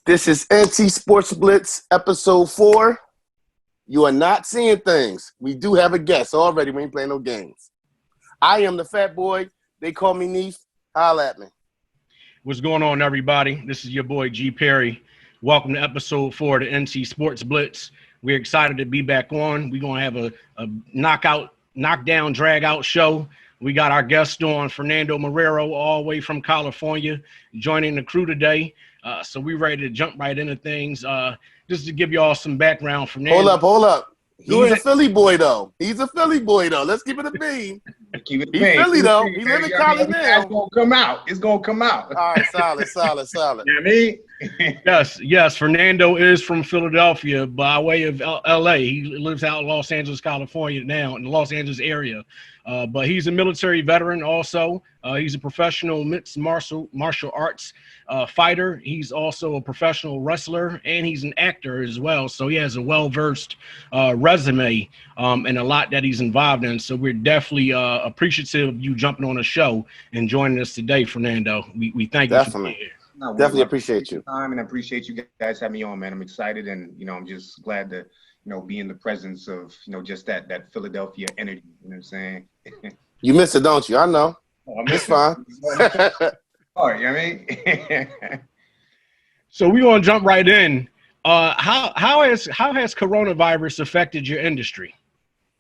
This is NT Sports Blitz, episode 4. You are not seeing things. We do have a guest already. We ain't playing no games. I am the fat boy. They call me Neef. Holla at me. What's going on, everybody? This is your boy, G. Perry. Welcome to episode 4 of the NT Sports Blitz. We're excited to be back on. We're going to have a knockdown, drag-out show. We got our guest on, Fernando Marrero, all the way from California, joining the crew today. So we're ready to jump right into things. Just to give you all some background, Fernando. Hold up. He's a Philly boy, though. Let's keep it a bean. Keep it He's Philly, though. He live in Cali now. It's going to come out. It's going to come out. All right, solid. You know what I mean? Yes. Fernando is from Philadelphia by way of L.A. He lives out in Los Angeles, California now, in the Los Angeles area. But he's a military veteran also. He's a professional mixed martial arts fighter. He's also a professional wrestler, and he's an actor as well. So he has a well-versed resume and a lot that he's involved in. So we're definitely appreciative of you jumping on the show and joining us today, Fernando. We thank you for being here. Definitely appreciate you. And I appreciate you guys having me on, man. I'm excited, and I'm just glad to be in the presence of just that Philadelphia energy. You know what I'm saying? You miss it, don't you? I know. It's fine. Oh, you know what I mean? So we're gonna jump right in. How has coronavirus affected your industry?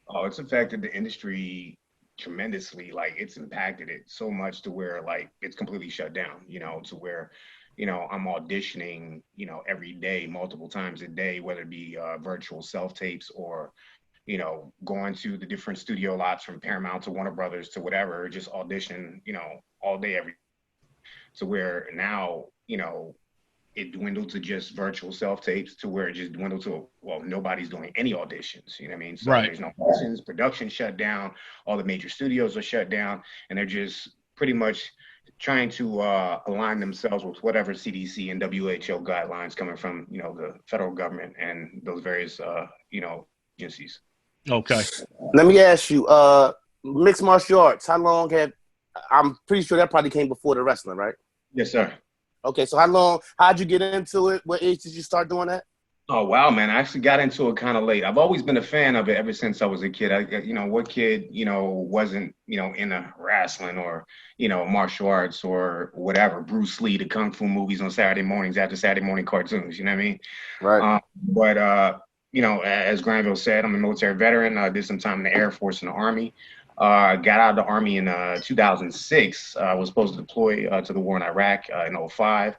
Oh, it's affected the industry tremendously. Like, it's impacted it so much to where it's completely shut down. To where I'm auditioning every day, multiple times a day, whether it be virtual self-tapes or going to the different studio lots from Paramount to Warner Brothers to whatever, just audition all day every. To where now it dwindled to just virtual self-tapes, to where it just dwindled to, nobody's doing any auditions, you know what I mean? So right. There's no auditions, production shut down, all the major studios are shut down, and they're just pretty much trying to align themselves with whatever CDC and WHO guidelines coming from, the federal government and those various, agencies. Okay. Let me ask you, mixed martial arts, I'm pretty sure that probably came before the wrestling, right? Yes, sir. Okay, so how'd you get into it? What age did you start doing that? Oh, wow, man. I actually got into it kind of late. I've always been a fan of it ever since I was a kid. What kid, wasn't, into wrestling or, martial arts or whatever, Bruce Lee, the Kung Fu movies on Saturday mornings after Saturday morning cartoons, you know what I mean? Right. But as Granville said, I'm a military veteran. I did some time in the Air Force and the Army. Got out of the Army in 2006. I was supposed to deploy to the war in Iraq in 2005.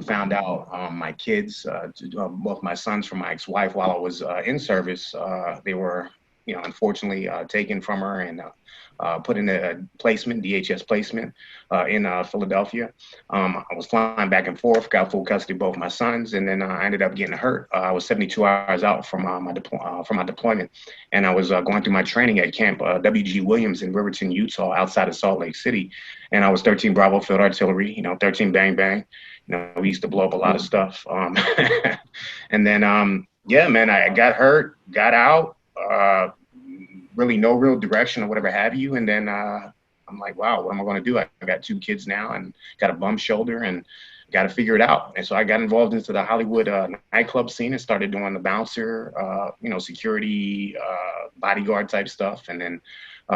Found out my kids, both my sons from my ex-wife while I was in service, they were, unfortunately taken from her and put in a placement, DHS placement in Philadelphia. I was flying back and forth, got full custody of both my sons, and then I ended up getting hurt. I was 72 hours out from my deployment, and I was going through my training at Camp W.G. Williams in Riverton, Utah, outside of Salt Lake City, and I was 13 Bravo Field Artillery, 13 Bang Bang. We used to blow up a lot of stuff. And then, I got hurt, got out. Really no real direction or whatever have you. And then I'm like, wow, what am I going to do? I got 2 kids now and got a bum shoulder and got to figure it out. And so I got involved into the Hollywood nightclub scene and started doing the bouncer, security, bodyguard type stuff. And then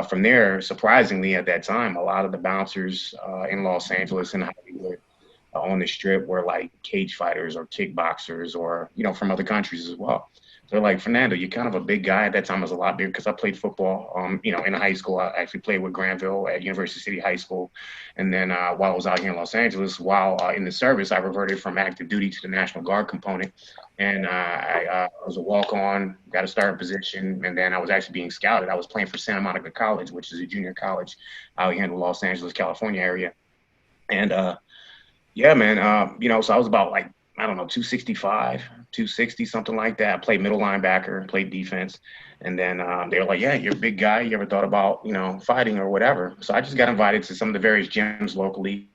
from there, surprisingly at that time, a lot of the bouncers in Los Angeles and Hollywood on the strip were like cage fighters or kickboxers or, from other countries as well. They're like, Fernando, you're kind of a big guy. At that time, I was a lot bigger because I played football. In high school, I actually played with Granville at University City High School. And then while I was out here in Los Angeles, while in the service, I reverted from active duty to the National Guard component. And I was a walk-on, got a starting position. And then I was actually being scouted. I was playing for Santa Monica College, which is a junior college out here in the Los Angeles, California area. And so I was about 265, 260, something like that. I played middle linebacker, played defense. And then they were like, yeah, you're a big guy. You ever thought about, fighting or whatever? So I just got invited to some of the various gyms locally.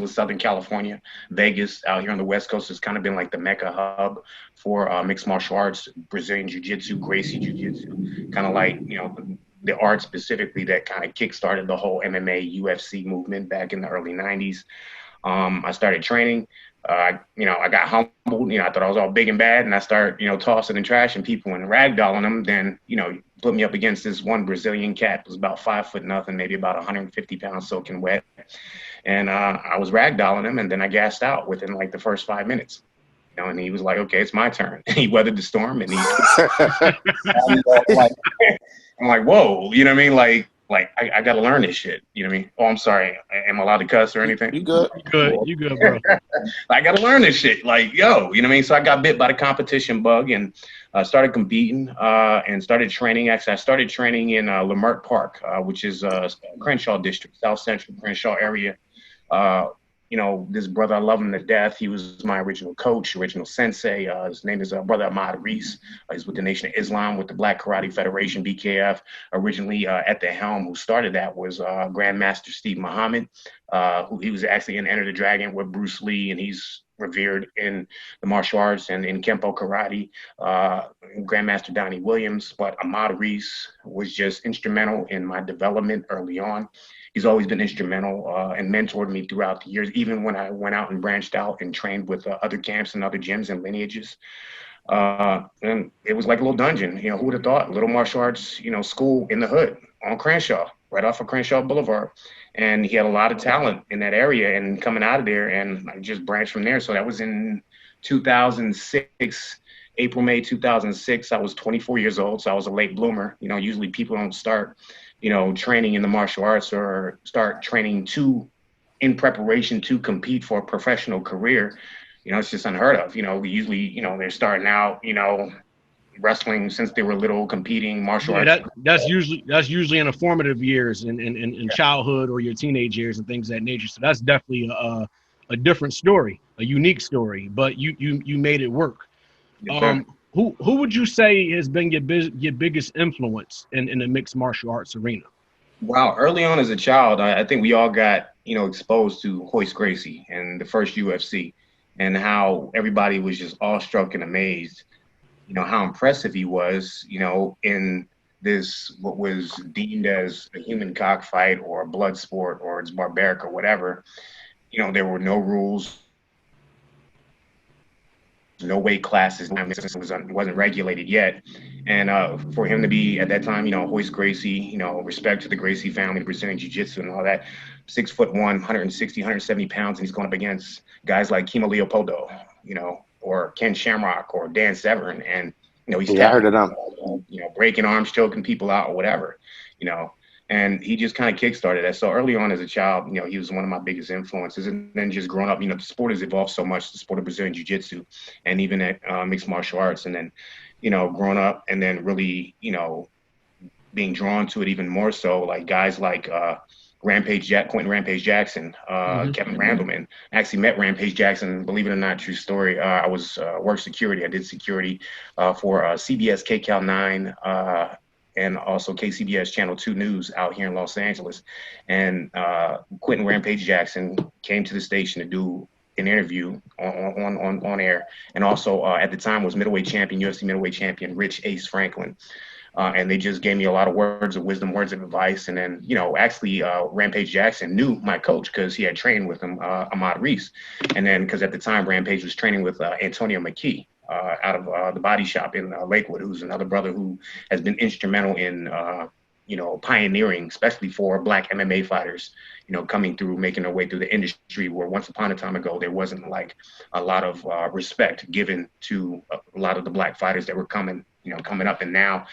Southern California, Vegas, out here on the West Coast has kind of been like the Mecca hub for mixed martial arts, Brazilian Jiu-Jitsu, Gracie Jiu-Jitsu, kind of like, the art specifically that kind of kickstarted the whole MMA, UFC movement back in the early 90s. I started training. I got humbled. I thought I was all big and bad, and I started, tossing and trashing people and ragdolling them. Then, put me up against this one Brazilian cat who was about 5'0", maybe about 150 pounds soaking wet. And I was ragdolling him, and then I gassed out within like the first 5 minutes. And he was like, "Okay, it's my turn." He weathered the storm, and he. I'm like, whoa, you know what I mean? Like I got to learn this shit. You know what I mean? Oh, I'm sorry. Am I allowed to cuss or anything? You good? You good, bro? I got to learn this shit. Like, yo, you know what I mean? So I got bit by the competition bug and started competing and started training. Actually, I started training in Leimert Park, which is Crenshaw District, South Central Crenshaw area. This brother, I love him to death. He was my original coach, original sensei. His name is Brother Ahmad Reese. He's with the Nation of Islam, with the Black Karate Federation, BKF. Originally at the helm, who started that was Grandmaster Steve Muhammad, who he was actually in Enter the Dragon with Bruce Lee, and he's revered in the martial arts and in Kempo Karate. Grandmaster Donnie Williams, but Ahmad Reese was just instrumental in my development early on. He's always been instrumental and mentored me throughout the years, even when I went out and branched out and trained with other camps and other gyms and lineages. And it was like a little dungeon. Who would have thought? Little martial arts, school in the hood on Crenshaw, right off of Crenshaw Boulevard. And he had a lot of talent in that area and coming out of there, and I just branched from there. So that was in 2006. April, May 2006, I was 24 years old, so I was a late bloomer. Usually people don't start training in the martial arts or start training in preparation to compete for a professional career. It's just unheard of. Usually, they're starting out, wrestling since they were little, competing martial arts. That's usually in the formative years in childhood or your teenage years and things of that nature. So that's definitely a different story, a unique story, but you made it work. Yes, who would you say has been your biggest influence in the mixed martial arts arena? Wow, early on as a child, I think we all got exposed to Royce Gracie and the first UFC, and how everybody was just awestruck and amazed, how impressive he was, in this what was deemed as a human cockfight or a blood sport or it's barbaric or whatever. There were no rules. No weight classes. It wasn't regulated yet. And for him to be at that time, Royce Gracie, respect to the Gracie family, Brazilian Jiu-Jitsu and all that, 6'1", 160, 170 pounds, and he's going up against guys like Kimo Leopoldo, or Ken Shamrock or Dan Severn. And, he's I heard of them. Breaking arms, choking people out or whatever, And he just kind of kickstarted that. So early on as a child, he was one of my biggest influences. And then just growing up, the sport has evolved so much, the sport of Brazilian Jiu-Jitsu and even at mixed martial arts. And then, growing up and then really, being drawn to it even more so, like guys like Quentin Rampage Jackson, Kevin Randleman. I actually met Rampage Jackson, believe it or not, true story. I was worked security. I did security for CBS KCAL 9, and also KCBS Channel 2 News out here in Los Angeles. And Quentin Rampage Jackson came to the station to do an interview on air. And also at the time was middleweight champion, UFC middleweight champion, Rich Ace Franklin. And they just gave me a lot of words of wisdom, words of advice. And then, actually Rampage Jackson knew my coach because he had trained with him, Ahmad Reese. And then because at the time Rampage was training with Antonio McKee. Out of the Body Shop in Lakewood, who's another brother who has been instrumental in, pioneering, especially for Black MMA fighters, coming through, making their way through the industry where once upon a time ago, there wasn't like a lot of respect given to a lot of the Black fighters that were coming up. And now,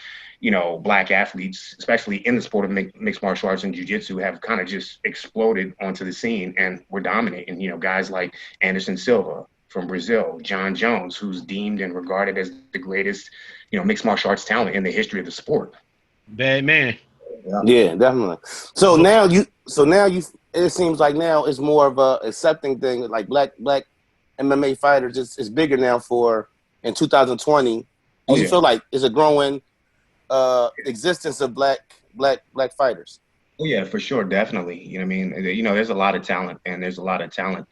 Black athletes, especially in the sport of mixed martial arts and jiu-jitsu, have kind of just exploded onto the scene and we're dominating, guys like Anderson Silva from Brazil, John Jones, who's deemed and regarded as the greatest, mixed martial arts talent in the history of the sport. Bad man. Yeah, definitely. So now it seems like now it's more of a accepting thing. Like black MMA fighters is bigger now in 2020. Do you feel like it's a growing existence of black fighters? Oh yeah, for sure, definitely. There's a lot of talent, and there's a lot of talent,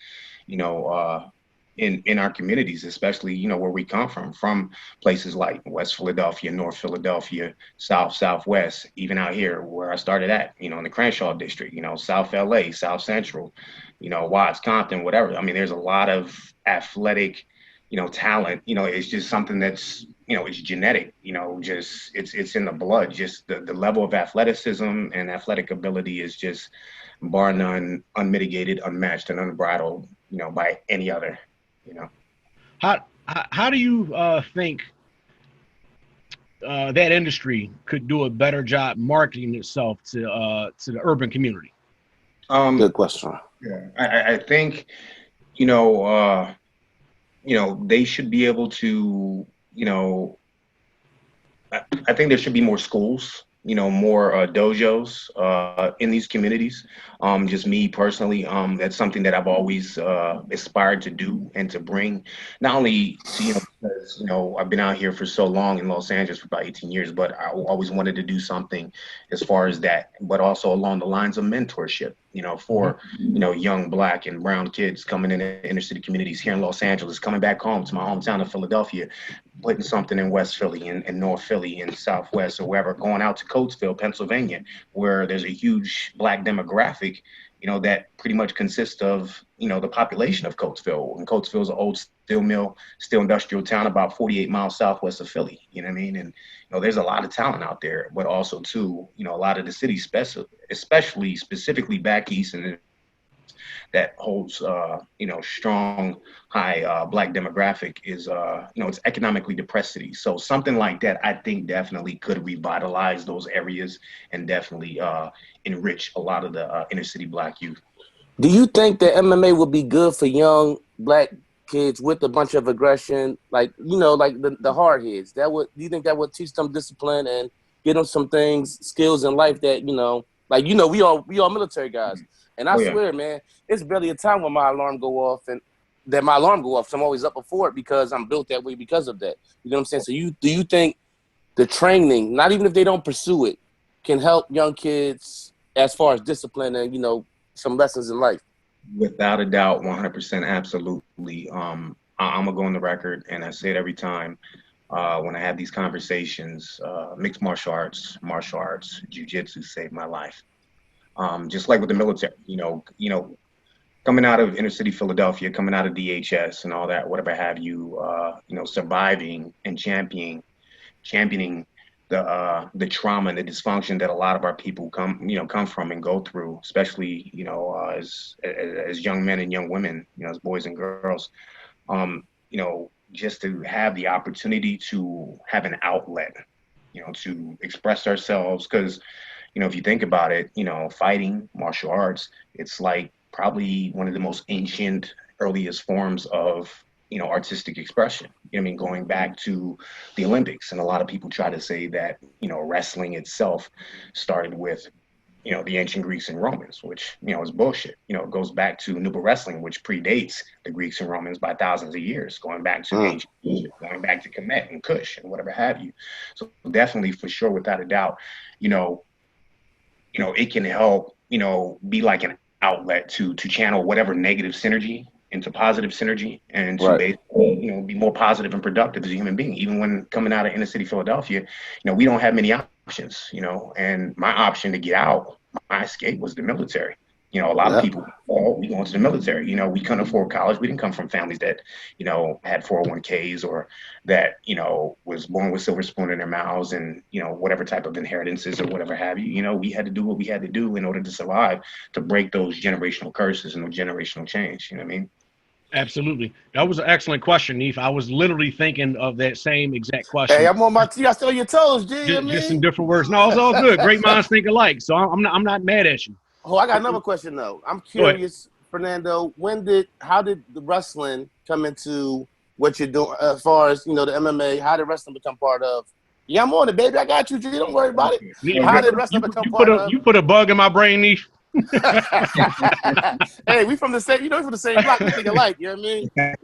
in our communities, especially, you know, where we come from places like West Philadelphia, North Philadelphia, South, Southwest, even out here where I started at, you know, in the Crenshaw district, you know, South LA, South Central, you know, Watts, Compton, whatever. I mean, there's a lot of athletic, you know, talent. You know, it's just something that's, you know, it's genetic, you know, just it's in the blood. Just the level of athleticism and athletic ability is just bar none, unmitigated, unmatched, and unbridled, you know, by any other, you know. How do you think that industry could do a better job marketing itself to the urban community? Good question. Yeah, I think, you know, they should be able to, you know, I think there should be more schools, you know, more dojos in these communities. Just me personally, that's something that I've always aspired to do and to bring, not only to, you know, because, you know, I've been out here for so long in Los Angeles for about 18 years, but I always wanted to do something as far as that, but also along the lines of mentorship, you know, for, you know, young Black and brown kids coming into inner city communities here in Los Angeles, coming back home to my hometown of Philadelphia, putting something in West Philly and North Philly and Southwest or wherever, going out to Coatesville, Pennsylvania, where there's a huge Black demographic, you know, that pretty much consists of, you know, the population of Coatesville. And Coatesville is an old steel mill, steel industrial town about 48 miles southwest of Philly, you know what I mean? And, you know, there's a lot of talent out there, but also too, you know, a lot of the city, especially specifically back east and that holds, you know, strong, high Black demographic is, you know, it's economically depressed cities. So something like that, I think definitely could revitalize those areas and definitely enrich a lot of the inner city Black youth. Do you think that MMA would be good for young Black kids with a bunch of aggression, like, you know, like the hard heads? Do you think that would teach them discipline and get them some skills in life that, you know, like, you know, we all military guys. And I swear, man, it's barely a time when my alarm go off so I'm always up before it because I'm built that way because of that. You know what I'm saying? So do you think the training, not even if they don't pursue it, can help young kids as far as discipline and, you know, some lessons in life? Without a doubt, 100%, absolutely. I'm gonna go on the record, and I say it every time when I have these conversations. Mixed martial arts, jiu-jitsu saved my life. Just like with the military, you know, coming out of inner city Philadelphia, coming out of DHS and all that, whatever have you, you know, surviving and championing the trauma and the dysfunction that a lot of our people come from and go through, especially, you know, as young men and young women, you know, as boys and girls, you know, just to have the opportunity to have an outlet, you know, to express ourselves. Because, you know, if you think about it, you know, fighting, martial arts, it's like probably one of the most ancient, earliest forms of, you know, artistic expression. You know what I mean? Going back to the Olympics. And a lot of people try to say that, you know, wrestling itself started with, you know, the ancient Greeks and Romans, which, you know, is bullshit. You know, it goes back to Nuba wrestling, which predates the Greeks and Romans by thousands of years, going back to ancient Egypt, going back to Kemet and Kush and whatever have you. So definitely, for sure, without a doubt, you know, it can help, you know, be like an outlet to channel whatever negative synergy into positive synergy and to basically, you know, be more positive and productive as a human being. Even when coming out of inner city Philadelphia, you know, we don't have many options, you know, and my option to get out, my escape was the military. You know, a lot of people, we go into the military. You know, we couldn't afford college. We didn't come from families that, you know, had 401ks or that, you know, was born with silver spoon in their mouths and, you know, whatever type of inheritances or whatever have you. You know, we had to do what we had to do in order to survive, to break those generational curses and the generational change. You know what I mean? Absolutely. That was an excellent question, Neef. I was literally thinking of that same exact question. Hey, I'm on my I still on your toes, G. Just in different words. No, it's all good. Great minds think alike. So I'm not mad at you. Oh, I got another question though. I'm curious, Fernando. How did the wrestling come into what you're doing as far as, you know, the MMA? How did wrestling become part of? Yeah, I'm on it, baby. I got you, G. Don't worry about it. How did wrestling become part of? You put a bug in my brain, Neef. Hey, we from the same, you know, from the same block. We think alike. You know what I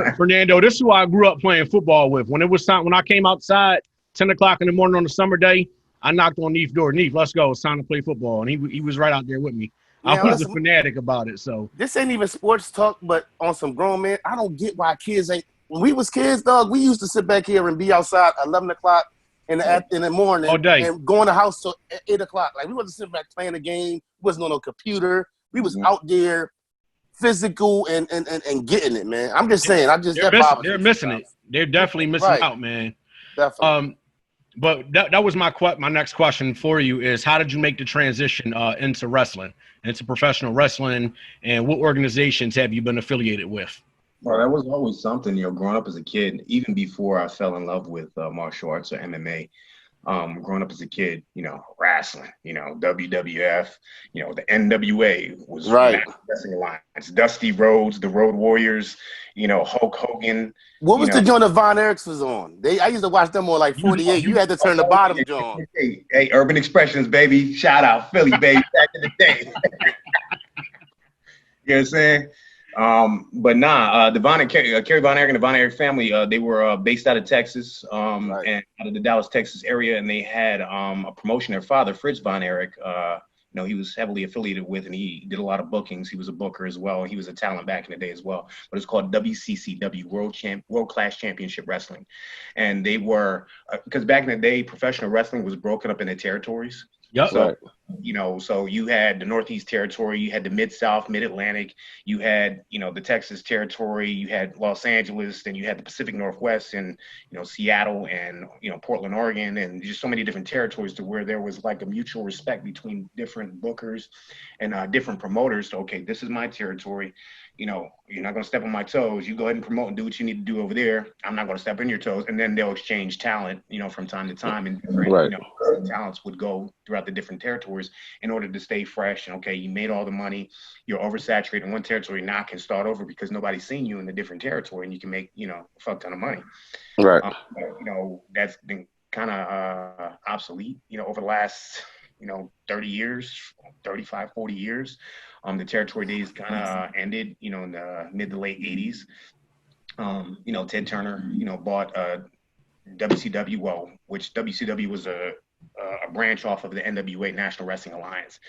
mean? Fernando, this is who I grew up playing football with. When it was time, when I came outside 10 o'clock in the morning on a summer day, I knocked on Neef's door. Neef, let's go. It's time to play football. And he was right out there with me. I was a fanatic about it. So this ain't even sports talk, but on some grown man, I don't get why kids ain't. When we was kids, dog, we used to sit back here and be outside 11 o'clock in the morning all day and go in the house till 8 o'clock. Like, we wasn't sitting back playing a game. We wasn't on no computer. We was out there physical and getting it, man. I'm just saying. They're missing it. They're definitely missing out, man. Definitely. But that was my next question for you is how did you make the transition into wrestling, into professional wrestling, and what organizations have you been affiliated with? Well, that was always something, growing up as a kid, even before I fell in love with martial arts or MMA. Growing up as a kid, wrestling, WWF, the NWA was Wrestling Alliance, Dusty Rhodes, the Road Warriors, Hulk Hogan. What was the joint that Von Erichs was on? I used to watch them on like 48. You had to turn the bottom joint. Hey, Urban Expressions, baby. Shout out Philly, baby, back in the day. You know what I'm saying? But the Kerry Von Erich and the Von Erich family, they were based out of Texas, and out of the Dallas, Texas area, and they had a promotion. Their father, Fritz Von Erich, he was heavily affiliated with, and he did a lot of bookings. He was a booker as well. He was a talent back in the day as well. But it's called WCCW, World Class Championship Wrestling, and they were because back in the day, professional wrestling was broken up into territories. Yep. So, so you had the Northeast Territory, you had the Mid-South, Mid-Atlantic, you had, the Texas Territory, you had Los Angeles, then you had the Pacific Northwest and, Seattle and, Portland, Oregon, and just so many different territories to where there was like a mutual respect between different bookers and different promoters. So, okay, this is my territory. You're not going to step on my toes. You go ahead and promote and do what you need to do over there. I'm not going to step on your toes. And then they'll exchange talent, from time to time. And different, talents would go throughout the different territories in order to stay fresh. And, okay, you made all the money. You're oversaturated in one territory. Now I can start over because nobody's seen you in a different territory. And you can make, a fuck ton of money. Right. That's been kind of obsolete, over the last, 30 years, 35, 40 years. The territory days kind of ended, in the mid to late 80s. Ted Turner, bought WCW, which WCW was a branch off of the NWA, National Wrestling Alliance.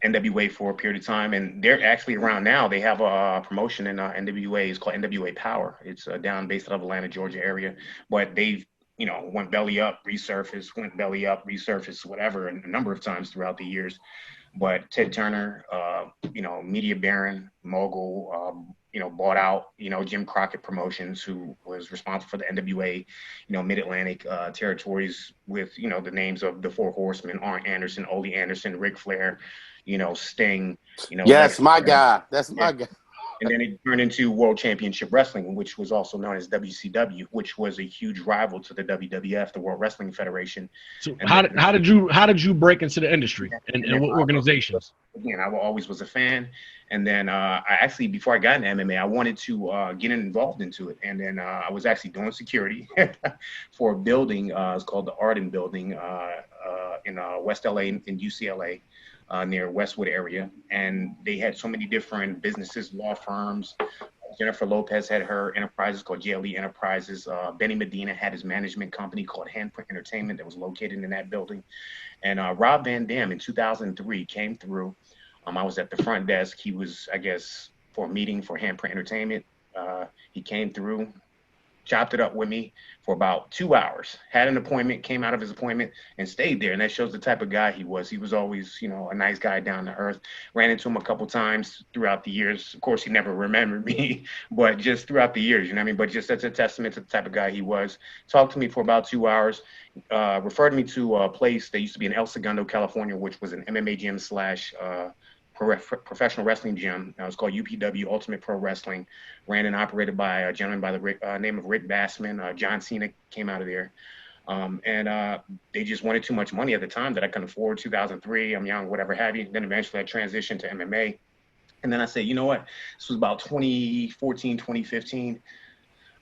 NWA for a period of time, and they're actually around now. They have a promotion in NWA. It's called NWA Power. It's down based out of Atlanta, Georgia area, but they've went belly up, resurfaced, whatever, a number of times throughout the years. But Ted Turner, media baron, mogul, bought out, Jim Crockett Promotions, who was responsible for the NWA, Mid-Atlantic territories with, the names of the Four Horsemen, Arn Anderson, Ole Anderson, Ric Flair, Sting. Yes, my guy. That's my guy. And then it turned into World Championship Wrestling, which was also known as WCW, which was a huge rival to the WWF, the World Wrestling Federation. So how did you break into the industry and what organizations? Again, I always was a fan, and then I actually, before I got into MMA, I wanted to get involved into it, and then I was actually doing security for a building. It's called the Arden Building in West LA in UCLA. Near Westwood area, and they had so many different businesses, law firms. Jennifer Lopez had her enterprises called JLE Enterprises. Benny Medina had his management company called Handprint Entertainment that was located in that building. And Rob Van Dam in 2003 came through. I was at the front desk. He was, I guess, for a meeting for Handprint Entertainment. He came through, chopped it up with me for about 2 hours, had an appointment, came out of his appointment and stayed there. And that shows the type of guy he was. He was always, a nice guy, down to earth. Ran into him a couple times throughout the years. Of course, he never remembered me, but just throughout the years, But just that's a testament to the type of guy he was. Talked to me for about 2 hours, referred me to a place that used to be in El Segundo, California, which was an MMA gym / professional wrestling gym. It was called UPW, Ultimate Pro Wrestling, ran and operated by a gentleman by the name of Rick Bassman. John Cena came out of there. And they just wanted too much money at the time that I couldn't afford. 2003, I'm young, whatever have you. Then eventually I transitioned to MMA. And then I said, you know what? This was about 2014, 2015.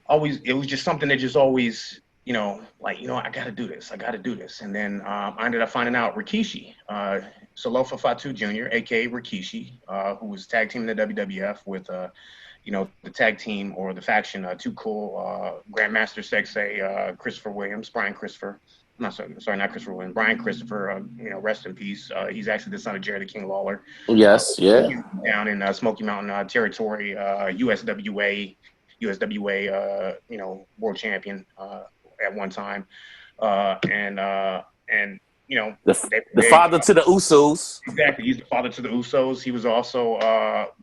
It was just something that just always, I got to do this. And then I ended up finding out Rikishi, Salofa Fatu Jr., a.k.a. Rikishi, who was tag team in the WWF with, the tag team or the faction, Too Cool, Grandmaster Sexay, Christopher Williams, Brian Christopher, not Christopher Williams, Brian Christopher. Rest in peace. He's actually the son of Jerry the King Lawler. Yes, yeah. Down in Smoky Mountain territory, USWA, world champion at one time, and the father to the Usos. Exactly, he's the father to the Usos. He was also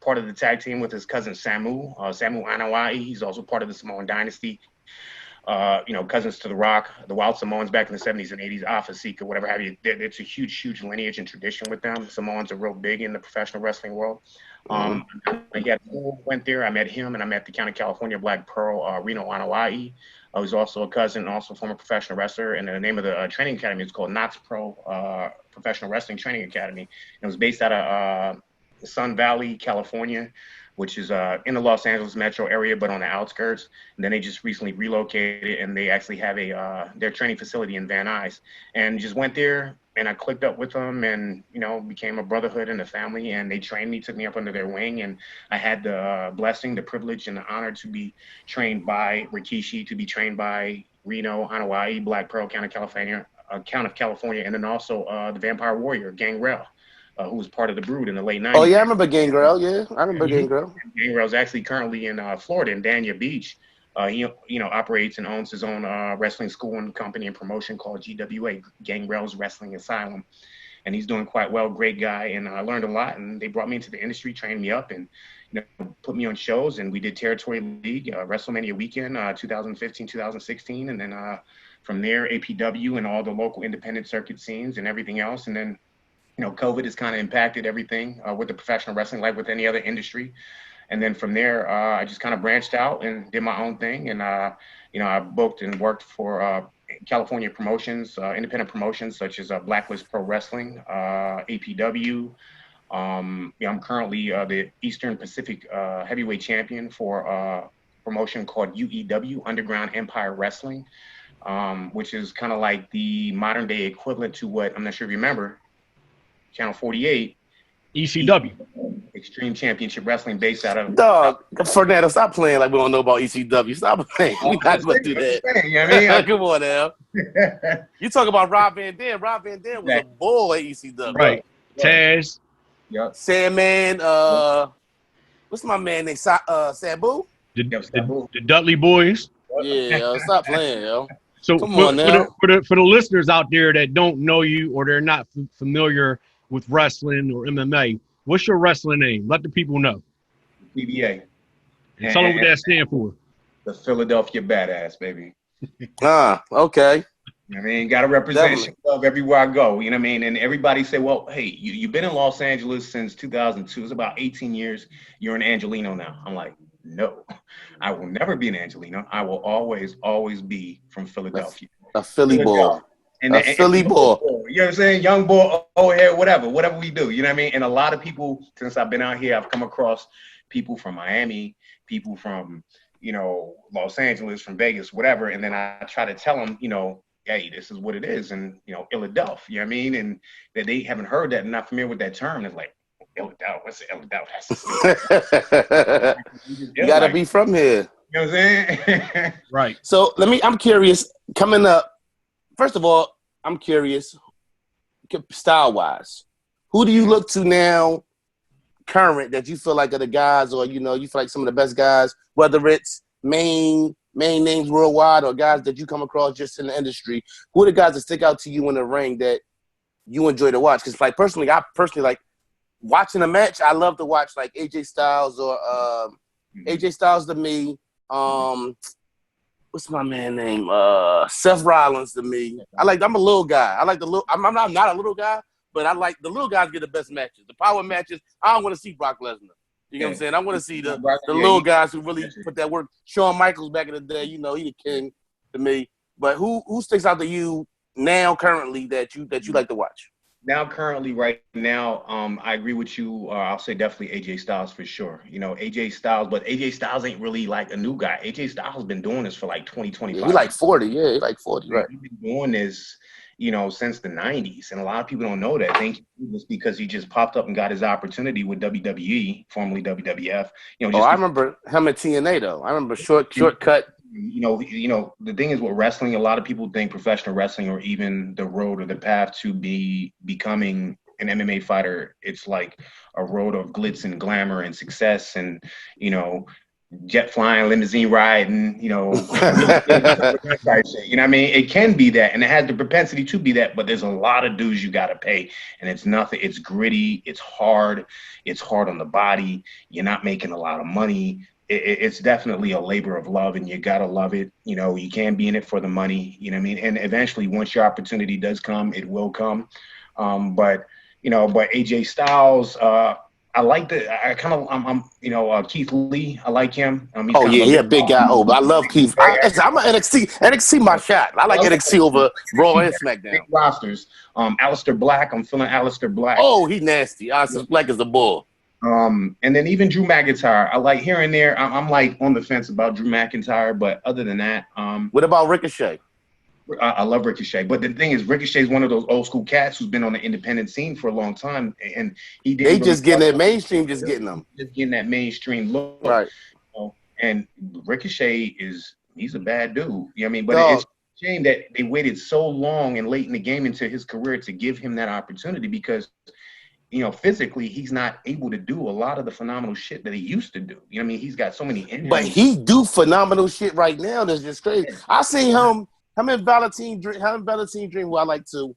part of the tag team with his cousin Samu Anawai. He's also part of the Samoan dynasty. Cousins to the Rock, the Wild Samoans back in the 70s and 80s, Alpha Sika, whatever have you. It's a huge lineage and tradition with them. Samoans are real big in the professional wrestling world. Went there. I met him, and I met the Count of California Black Pearl, Reno Anawai. Who's also a cousin, also a former professional wrestler. And the name of the training academy is called Knox Pro Professional Wrestling Training Academy. It was based out of Sun Valley, California, which is in the Los Angeles metro area, but on the outskirts. And then they just recently relocated, and they actually have their training facility in Van Nuys. And just went there, and I clicked up with them, and became a brotherhood and a family. And they trained me, took me up under their wing, and I had the blessing, the privilege, and the honor to be trained by Rikishi, to be trained by Reno Anawai, Black Pearl, Count of California, and then also the Vampire Warrior, Gangrel. Who was part of the Brood in the late 90s. Oh, yeah, I remember Gangrel. Yeah, I remember Gangrel. Gangrel's actually currently in Florida, in Dania Beach. He operates and owns his own wrestling school and company and promotion called GWA, Gangrel's Wrestling Asylum. And he's doing quite well, great guy. And I learned a lot. And they brought me into the industry, trained me up, and put me on shows. And we did Territory League, WrestleMania weekend, 2015, 2016. And then from there, APW and all the local independent circuit scenes and everything else. And then COVID has kind of impacted everything with the professional wrestling, like with any other industry. And then from there, I just kind of branched out and did my own thing. And, I booked and worked for California promotions, independent promotions such as Blacklist Pro Wrestling, APW. I'm currently the Eastern Pacific heavyweight champion for a promotion called UEW, Underground Empire Wrestling, which is kind of like the modern day equivalent to what, I'm not sure if you remember, Channel 48. ECW. Extreme Championship Wrestling based out of... Dog, Fernando, stop playing like we don't know about ECW. Stop playing. We're not going to do that. You know what I mean? Come on now. You talk about Rob Van Dam. Rob Van Dam was a bull at ECW. Right. Taz. Yep. Sandman. What's my man named? Sabu? The Dudley Boys. Yeah, stop playing, yo. So come on now. For the listeners out there that don't know you or they're not familiar with wrestling or MMA, what's your wrestling name? Let the people know. PBA. And tell them what that stands for. The Philadelphia Badass, baby. Okay. I mean, got to represent yourself everywhere I go. You know what I mean? And everybody say, well, hey, you've been in Los Angeles since 2002. It's about 18 years. You're an Angelino now. I'm like, no, I will never be an Angelino. I will always be from Philadelphia. A Philly boy. Philly boy. You know what I'm saying? Young boy, old hair, whatever we do. You know what I mean? And a lot of people, since I've been out here, I've come across people from Miami, people from, Los Angeles, from Vegas, whatever. And then I try to tell them, hey, this is what it is. And, Philadelphia, you know what I mean? And that they haven't heard that and not familiar with that term. It's like, Philadelphia, what's Philadelphia? You got to be from here. You know what I'm saying? Right. So I'm curious, coming up, first of all, I'm curious, style-wise, who do you look to now, current, that you feel like are the guys, or you feel like some of the best guys, whether it's main names worldwide or guys that you come across just in the industry? Who are the guys that stick out to you in the ring that you enjoy to watch? Because, I personally like watching a match. I love to watch like AJ Styles or AJ Styles to me. What's my man name? Seth Rollins to me. I'm a little guy. I like the little. I'm not a little guy, but I like the little guys get the best matches. The power matches. I don't want to see Brock Lesnar. You know what I'm saying? I want to see the little guys who really put that work. Shawn Michaels back in the day, he the king to me. But who sticks out to you now currently that you like to watch? Now, currently, right now, I agree with you. I'll say definitely AJ Styles for sure. AJ Styles, but AJ Styles ain't really like a new guy. AJ Styles has been doing this for like 25. Yeah, he like 40. Yeah, he like 40, right? He's been doing this, since the 90s. And a lot of people don't know that. I think it's because he just popped up and got his opportunity with WWE, formerly WWF. I remember him at TNA, though. I remember Shortcut. The thing is with wrestling, a lot of people think professional wrestling or even the road or the path to becoming an MMA fighter, it's like a road of glitz and glamour and success and, jet flying, limousine riding, type shit. You know what I mean? It can be that, and it has the propensity to be that, but there's a lot of dues you got to pay, and it's nothing. It's gritty. It's hard on the body. You're not making a lot of money. It's definitely a labor of love, and you got to love it. You can't be in it for the money. You know what I mean? And eventually, once your opportunity does come, it will come. But AJ Styles, I like Keith Lee. I like him. He's a big guy. I love Keith. I'm an NXT my shot. I like NXT over Raw and SmackDown. Big rosters. Aleister Black. I'm feeling Aleister Black. Oh, he's nasty. Aleister Black is a bull. And then even Drew McIntyre. I like here and there. I'm like on the fence about Drew McIntyre, but other than that, what about Ricochet? I love Ricochet, but the thing is, Ricochet is one of those old school cats who's been on the independent scene for a long time, and they just getting that mainstream, just getting that mainstream look, right? And Ricochet he's a bad dude. You know what I mean? But it's a shame that they waited so long and late in the game into his career to give him that opportunity because, physically he's not able to do a lot of the phenomenal shit that he used to do. You know what I mean? He's got so many injuries. But he do phenomenal shit right now. That's just crazy. I seen him. Him and Velveteen Dream, who I like to,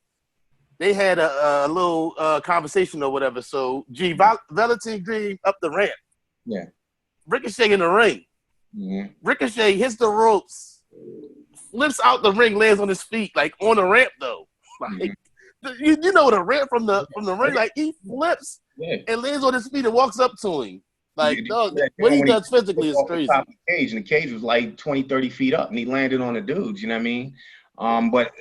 they had a little conversation or whatever. So, Velveteen Dream up the ramp. Yeah. Ricochet in the ring. Mm-hmm. Ricochet hits the ropes, flips out the ring, lands on his feet, like on the ramp though. Like the ramp from the ring, like he flips and lands on his feet and walks up to him. Like, what he does physically is crazy. The cage was like 20, 30 feet up, and he landed on the dudes, you know what I mean? But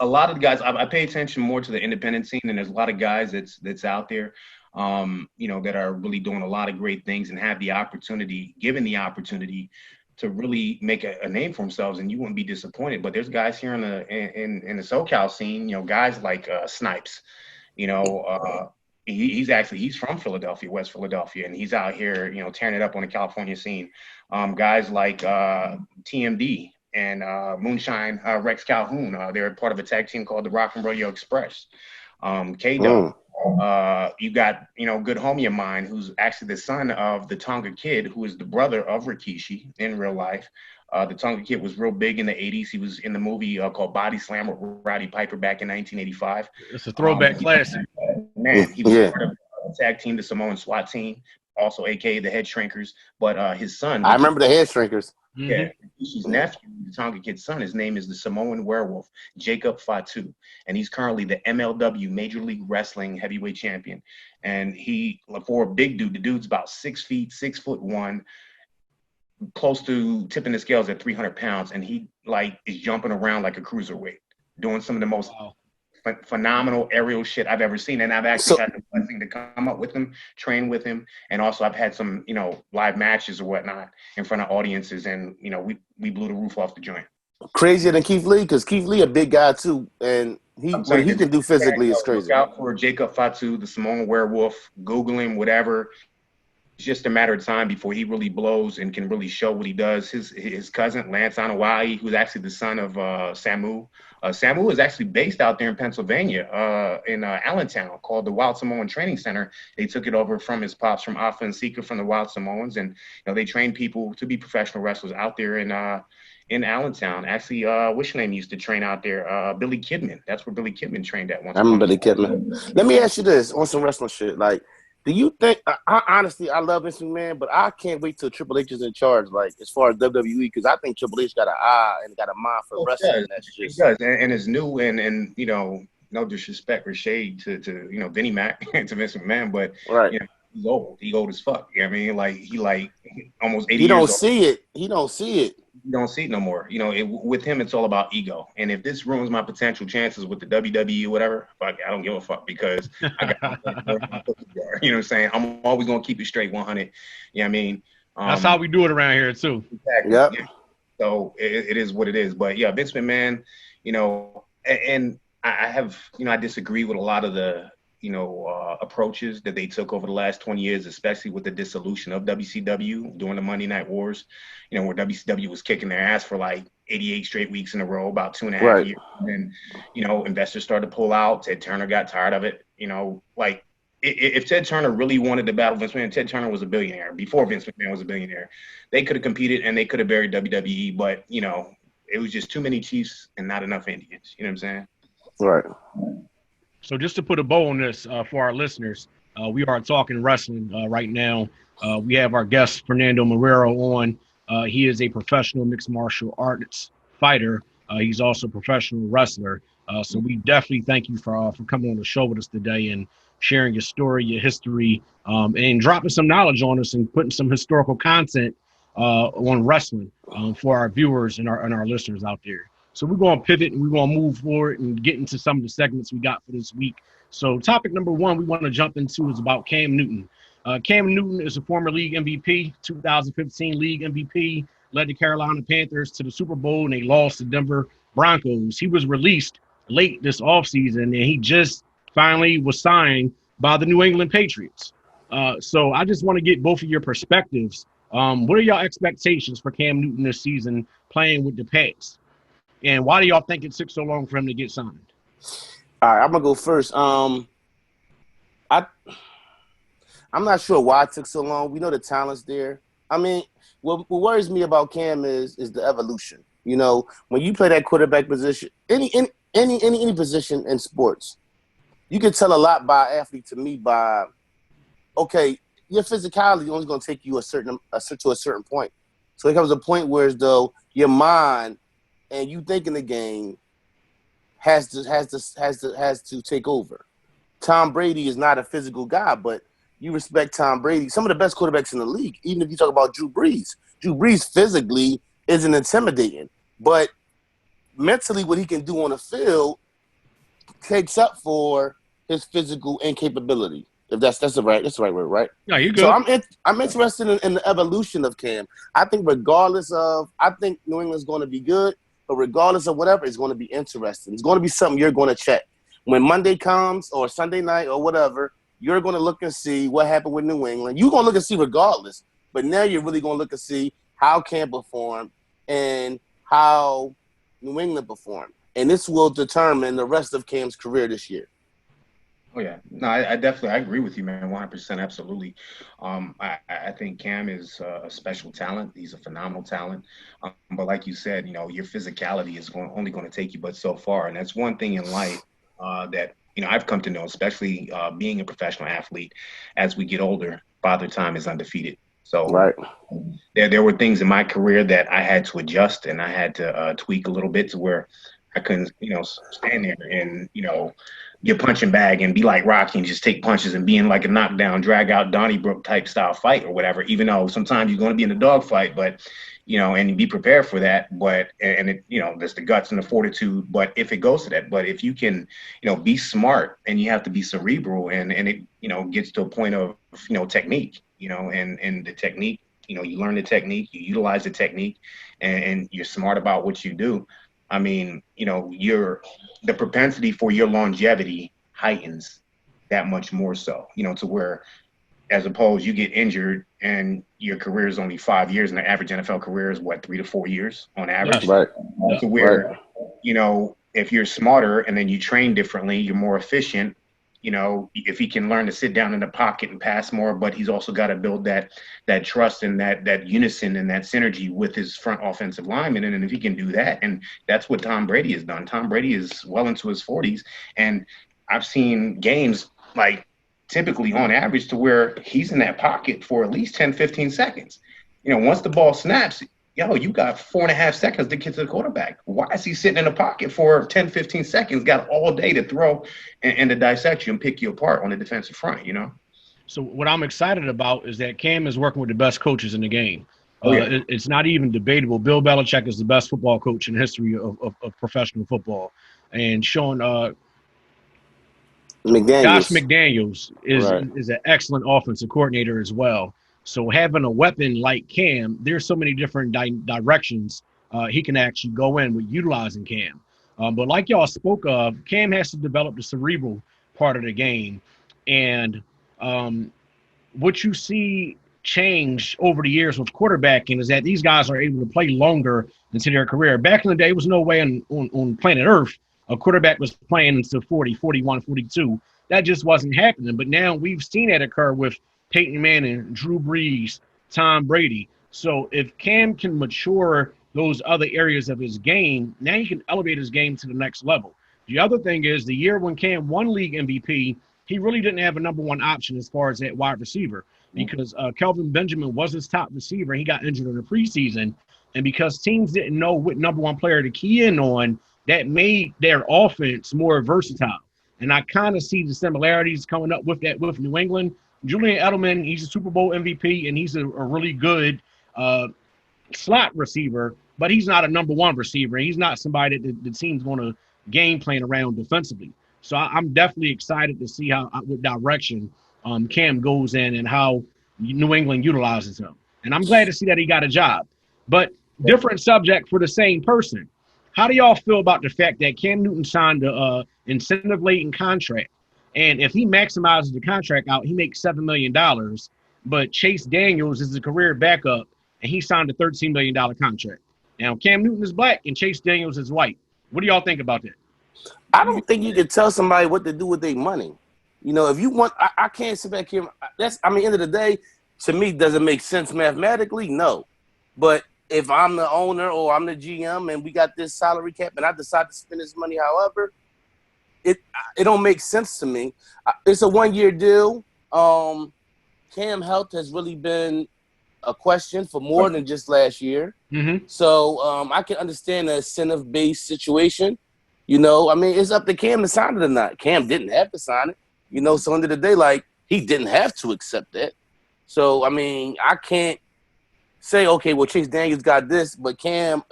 a lot of the guys, I pay attention more to the independent scene, and there's a lot of guys that's out there, that are really doing a lot of great things and have the opportunity, given the opportunity to really make a name for themselves, and you wouldn't be disappointed. But there's guys here in the SoCal scene, guys like Snipes, He's from Philadelphia, West Philadelphia, and he's out here, tearing it up on the California scene. Guys like TMD and Moonshine Rex Calhoun, they're part of a tag team called the Rock and Rodeo Express. K-Dub, you got, good homie of mine who's actually the son of the Tonga Kid, who is the brother of Rikishi in real life. The Tonga Kid was real big in the 80s. He was in the movie called Body Slam with Roddy Piper back in 1985. It's a throwback classic. Man, he was part of the tag team, the Samoan SWAT team, also a.k.a. the Head Shrinkers. But his son... I remember the Head Shrinkers. Yeah, Rikishi's nephew, the Tonga Kid's son, his name is the Samoan Werewolf, Jacob Fatu. And he's currently the MLW Major League Wrestling heavyweight champion. And for a big dude, the dude's about 6 feet, 6'1", close to tipping the scales at 300 pounds, and he is jumping around like a cruiserweight, doing some of the most phenomenal aerial shit I've ever seen. And I've actually had the blessing to come up with him, train with him, and also I've had some live matches or whatnot in front of audiences, and we blew the roof off the joint. Crazier than Keith Lee, because Keith Lee a big guy too, and what he can do physically is crazy. Look out for Jacob Fatu, the Samoan Werewolf. Google him, whatever. It's just a matter of time before he really blows and can really show what he does. His cousin, Lance Anawai, who's actually the son of Samu. Samu is actually based out there in Pennsylvania, in Allentown, called the Wild Samoan Training Center. They took it over from his pops, from Afa and Sika, from the Wild Samoans, and they train people to be professional wrestlers out there in Allentown. Actually, what's your name used to train out there? Billy Kidman. That's where Billy Kidman trained at once. I remember Billy Kidman. Let me ask you this on some wrestling shit, do you think? Honestly, I love Vince McMahon, but I can't wait till Triple H is in charge. As far as WWE, because I think Triple H got an eye and got a mind for wrestling. He does, and it's new, and no disrespect or shade to Vinnie Mac to Vince McMahon, but he's old. He old as fuck. You know what I mean? He almost 80 years old. He don't see it. You don't see it no more. With him, it's all about ego. And if this ruins my potential chances with the WWE, whatever, fuck, I don't give a fuck, because I got you know what I'm saying? I'm always gonna keep it straight 100. You know what I mean? That's how we do it around here too. Exactly. Yep. Yeah. So it is what it is. But yeah, Vince McMahon, and I have, I disagree with a lot of the approaches that they took over the last 20 years, especially with the dissolution of WCW during the Monday Night Wars, where WCW was kicking their ass for like 88 straight weeks in a row, about 2.5 years. And, investors started to pull out. Ted Turner got tired of it. If Ted Turner really wanted to battle Vince McMahon, Ted Turner was a billionaire before Vince McMahon was a billionaire. They could have competed and they could have buried WWE, but, it was just too many Chiefs and not enough Indians. You know what I'm saying? Right. So just to put a bow on this for our listeners, we are talking wrestling right now. We have our guest, Fernando Marrero, on. He is a professional mixed martial arts fighter. He's also a professional wrestler. So we definitely thank you for coming on the show with us today and sharing your story, your history, and dropping some knowledge on us and putting some historical content on wrestling for our viewers and our listeners out there. So we're going to pivot and we're going to move forward and get into some of the segments we got for this week. So topic number one we want to jump into is about Cam Newton. Cam Newton is a former league MVP, 2015 league MVP, led the Carolina Panthers to the Super Bowl, and they lost to Denver Broncos. He was released late this offseason, and he just finally was signed by the New England Patriots. So I just want to get both of your perspectives. What are y'all expectations for Cam Newton this season playing with the Pats? And why do y'all think it took so long for him to get signed? All right, I'm going to go first. I'm not sure why it took so long. We know the talent's there. I mean, what worries me about Cam is the evolution. When you play that quarterback position, any position in sports, you can tell a lot by athlete to me by, okay, your physicality is only going to take you to a certain point. So it comes a point where as though your mind and you think in the game has to take over. Tom Brady is not a physical guy, but you respect Tom Brady. Some of the best quarterbacks in the league, even if you talk about Drew Brees. Drew Brees physically isn't intimidating, but mentally what he can do on the field takes up for his physical incapability. If that's the right word, right? Yeah, you good. So I'm interested in the evolution of Cam. I think I think New England's going to be good, but regardless of whatever, it's going to be interesting. It's going to be something you're going to check. When Monday comes or Sunday night or whatever, you're going to look and see what happened with New England. You're going to look and see regardless, but now you're really going to look and see how Cam performed and how New England performed. And this will determine the rest of Cam's career this year. Oh, yeah. No, I agree with you, man, 100%, absolutely. I think Cam is a special talent. He's a phenomenal talent. But like you said, your physicality is only going to take you but so far. And that's one thing in life that, I've come to know, especially being a professional athlete. As we get older, Father Time is undefeated. So right. There were things in my career that I had to adjust and I had to tweak a little bit to where I couldn't, stand there and, get punching bag and be like Rocky and just take punches and be in like a knockdown, drag out Donnybrook type style fight or whatever, even though sometimes you're going to be in a dog fight, but, and be prepared for that. But, and it, there's the guts and the fortitude, but if it goes to that, but if you can, be smart and you have to be cerebral and it, gets to a point of, technique, and the technique, you learn the technique, you utilize the technique and you're smart about what you do. I mean, the propensity for your longevity heightens that much more so, to where as opposed you get injured and your career is only 5 years and the average NFL career is 3 to 4 years on average. Right. To where, if you're smarter and then you train differently, you're more efficient. If he can learn to sit down in the pocket and pass more, but he's also got to build that trust and that unison and that synergy with his front offensive lineman. And if he can do that, and that's what Tom Brady has done. Tom Brady is well into his 40s. And I've seen games like typically on average to where he's in that pocket for at least 10, 15 seconds. Once the ball snaps, you got 4.5 seconds to get to the quarterback. Why is he sitting in the pocket for 10, 15 seconds, got all day to throw and to dissect you and pick you apart on the defensive front, So what I'm excited about is that Cam is working with the best coaches in the game. It's not even debatable. Bill Belichick is the best football coach in the history of professional football. And Josh McDaniels is an excellent offensive coordinator as well. So having a weapon like Cam, there's so many different directions he can actually go in with utilizing Cam. But like y'all spoke of, Cam has to develop the cerebral part of the game. And what you see change over the years with quarterbacking is that these guys are able to play longer into their career. Back in the day, there was no way on planet Earth a quarterback was playing into 40, 41, 42. That just wasn't happening. But now we've seen that occur with Peyton Manning, Drew Brees, Tom Brady. So if Cam can mature those other areas of his game, now he can elevate his game to the next level. The other thing is the year when Cam won league MVP, he really didn't have a number one option as far as that wide receiver because Kelvin Benjamin was his top receiver. He got injured in the preseason. And because teams didn't know what number one player to key in on, that made their offense more versatile. And I kind of see the similarities coming up with that with New England. Julian Edelman, he's a Super Bowl MVP, and he's a really good slot receiver, but he's not a number one receiver. He's not somebody that the team's going to game plan around defensively. So I'm definitely excited to see what direction Cam goes in and how New England utilizes him. And I'm glad to see that he got a job. But different subject for the same person. How do y'all feel about the fact that Cam Newton signed an incentive-laden contract? And if he maximizes the contract out, he makes $7 million. But Chase Daniels is a career backup, and he signed a $13 million contract. Now, Cam Newton is black, and Chase Daniels is white. What do y'all think about that? I don't think you can tell somebody what to do with their money. You know, if you want, I can't sit back here. End of the day, to me, does it make sense mathematically? No. But if I'm the owner or I'm the GM and we got this salary cap and I decide to spend this money however, it don't make sense to me. It's a 1-year deal. Cam health has really been a question for more than just last year. Mm-hmm. So I can understand the incentive-based situation. You know, I mean, it's up to Cam to sign it or not. Cam didn't have to sign it. You know, so end of the day, like, he didn't have to accept that. So, I mean, I can't say, okay, well, Chase Daniels got this, but Cam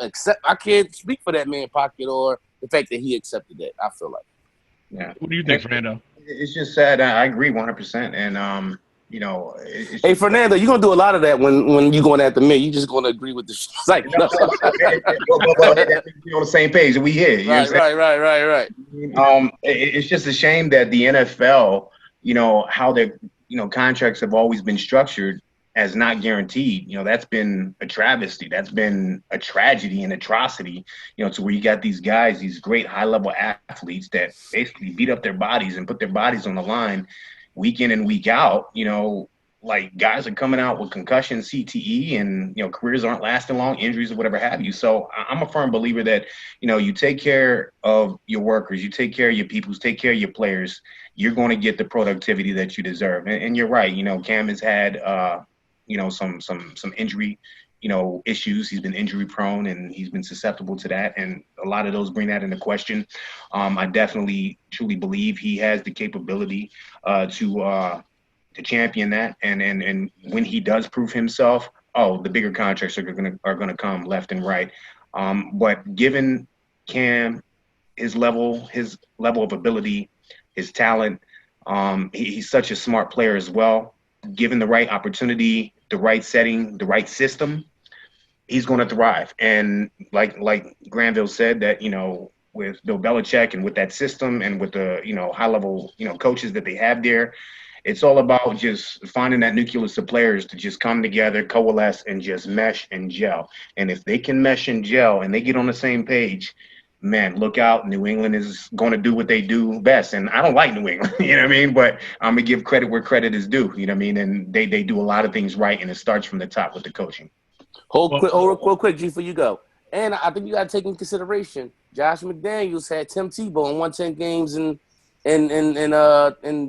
I can't speak for that man's pocket or the fact that he accepted that, I feel like. Yeah. What do you think, Fernando? It's just sad. I agree 100%. And, you know, hey, Fernando, you're going to do a lot of that when you're going after me. You're just going to agree with the site. Well, on the same page. We here. You Right. It's just a shame that the NFL, you know, how their, you know, contracts have always been structured as not guaranteed. You know, that's been a travesty. That's been a tragedy and atrocity, you know, to where you got these guys, these great high-level athletes that basically beat up their bodies and put their bodies on the line week in and week out. You know, like guys are coming out with concussion, CTE, and, you know, careers aren't lasting long, injuries or whatever have you. So I'm a firm believer that, you know, you take care of your workers, you take care of your people, take care of your players, you're going to get the productivity that you deserve. And you're right. You know, Cam has had, you know, some injury, you know, issues. He's been injury prone and he's been susceptible to that. And a lot of those bring that into question. I definitely truly believe he has the capability to champion that. And when he does prove himself, the bigger contracts are gonna come left and right. But given Cam, his level of ability, his talent, he's such a smart player as well. Given the right opportunity, the right setting, the right system, he's going to thrive. And like Granville said, that, you know, with Bill Belichick and with that system and with the, you know, high level, you know, coaches that they have there, it's all about just finding that nucleus of players to just come together, coalesce, and just mesh and gel. And if they can mesh and gel and they get on the same page, man, look out. New England is going to do what they do best. And I don't like New England, you know what I mean? But I'm going to give credit where credit is due, you know what I mean? And they do a lot of things right, and it starts from the top with the coaching. Real quick, G, before you go. And I think you got to take into consideration, Josh McDaniels had Tim Tebow in 110 games in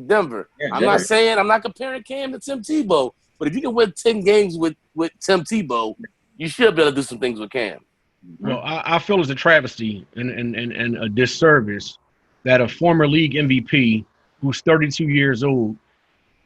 Denver. Yeah, I'm not comparing Cam to Tim Tebow, but if you can win 10 games with Tim Tebow, you should be able to do some things with Cam. Well, I feel it's a travesty and a disservice that a former league MVP who's 32 years old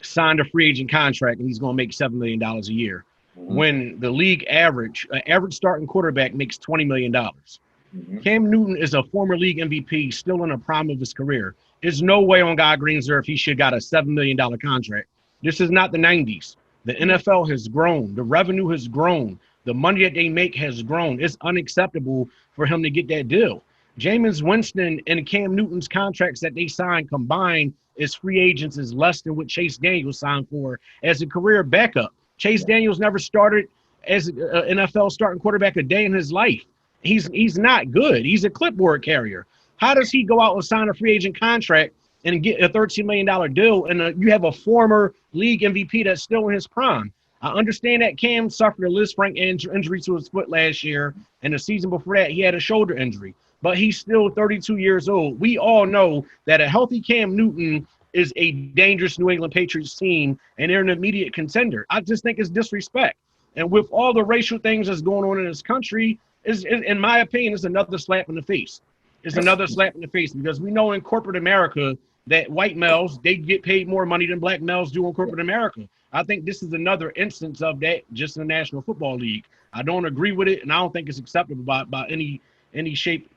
signed a free agent contract and he's going to make $7 million a year. Mm-hmm. When the league average starting quarterback makes $20 million. Mm-hmm. Cam Newton is a former league MVP, still in the prime of his career. There's no way on God green's earth he should got a $7 million contract. This is not the 90s. The NFL has grown. The revenue has grown. The money that they make has grown. It's unacceptable for him to get that deal. Jameis Winston and Cam Newton's contracts that they signed combined as free agents is less than what Chase Daniels signed for as a career backup. Chase Daniels never started as an NFL starting quarterback a day in his life. He's not good. He's a clipboard carrier. How does he go out and sign a free agent contract and get a $13 million deal, and you have a former league MVP that's still in his prime? I understand that Cam suffered a Liz Frank injury to his foot last year, and the season before that, he had a shoulder injury. But he's still 32 years old. We all know that a healthy Cam Newton is a dangerous New England Patriots team, and they're an immediate contender. I just think it's disrespect. And with all the racial things that's going on in this country, is in my opinion, it's another slap in the face. It's another slap in the face because we know in corporate America that white males, they get paid more money than black males do in corporate America. I think this is another instance of that just in the National Football League. I don't agree with it, and I don't think it's acceptable by any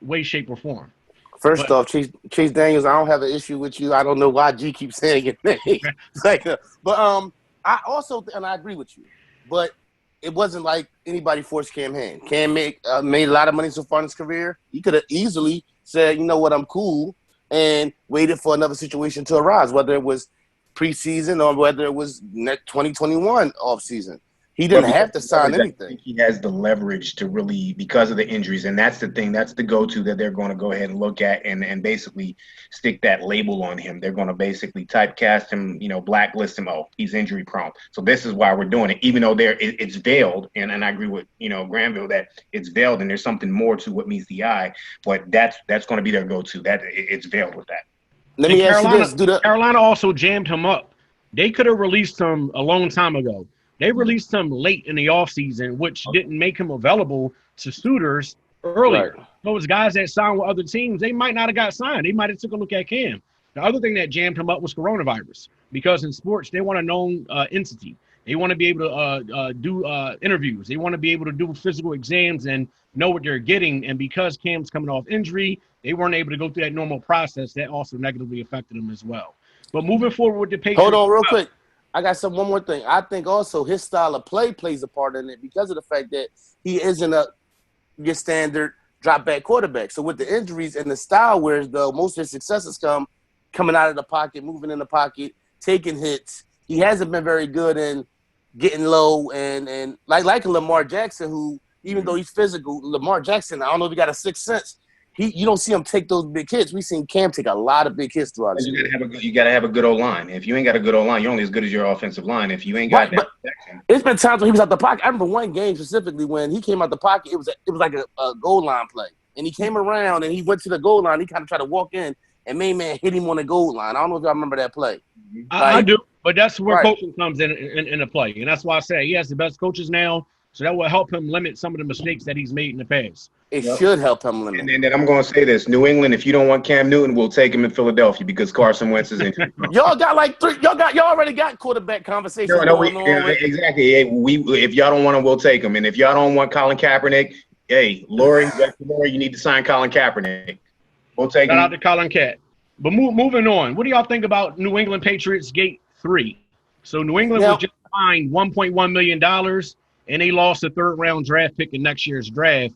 way, shape, or form. First off, Chase Daniels, I don't have an issue with you. I don't know why G keeps saying your name. I also, and I agree with you, but it wasn't like anybody forced Cam hand. Cam made a lot of money so far in his career. He could have easily said, you know what, I'm cool, and waited for another situation to arise, whether it was preseason or whether it was 2021 offseason. He didn't have to sign anything. I think he has the leverage to really, because of the injuries, and that's the thing. That's the go-to that they're going to go ahead and look at and basically stick that label on him. They're going to basically typecast him, blacklist him. Oh, he's injury prone. So this is why we're doing it, even though it's veiled. And I agree with Granville that it's veiled and there's something more to what meets the eye. But that's going to be their go-to. That it's veiled with that. Let me ask you this: Carolina also jammed him up. They could have released him a long time ago. They released him late in the offseason, which didn't make him available to suitors earlier. Right. Those guys that signed with other teams, they might not have got signed. They might have took a look at Cam. The other thing that jammed him up was coronavirus, because in sports, they want a known entity. They want to be able to do interviews. They want to be able to do physical exams and know what they're getting. And because Cam's coming off injury, they weren't able to go through that normal process. That also negatively affected them as well. But moving forward with the Patriots. Hold on real quick. I got one more thing. I think also his style of play plays a part in it because of the fact that he isn't your standard drop back quarterback. So with the injuries and the style where most of his successes coming out of the pocket, moving in the pocket, taking hits, he hasn't been very good in getting low and like Lamar Jackson, who even though he's physical, Lamar Jackson, I don't know if he got a sixth sense. You don't see him take those big hits. We've seen Cam take a lot of big hits throughout his career. You gotta have a good old line. If you ain't got a good old line, you're only as good as your offensive line. If you ain't got that, it's been times when he was out the pocket. I remember one game specifically when he came out the pocket. It was like a goal line play, and he came around and he went to the goal line. He kind of tried to walk in, and main man hit him on the goal line. I don't know if y'all remember that play. I do, but that's where coaching comes in play, and that's why I say he has the best coaches now. So that will help him limit some of the mistakes that he's made in the past. It should help him limit. And then I'm going to say this: New England, if you don't want Cam Newton, we'll take him in Philadelphia because Carson Wentz is injured. Y'all got like three. Y'all already got quarterback conversations going on. Exactly. Hey, if y'all don't want him, we'll take him. And if y'all don't want Colin Kaepernick, hey, Lori, you need to sign Colin Kaepernick. We'll take him. Shout out to Colin Cat. But moving on, what do y'all think about New England Patriots Gate 3? So New England was just fined $1.1 million, and they lost a third-round draft pick in next year's draft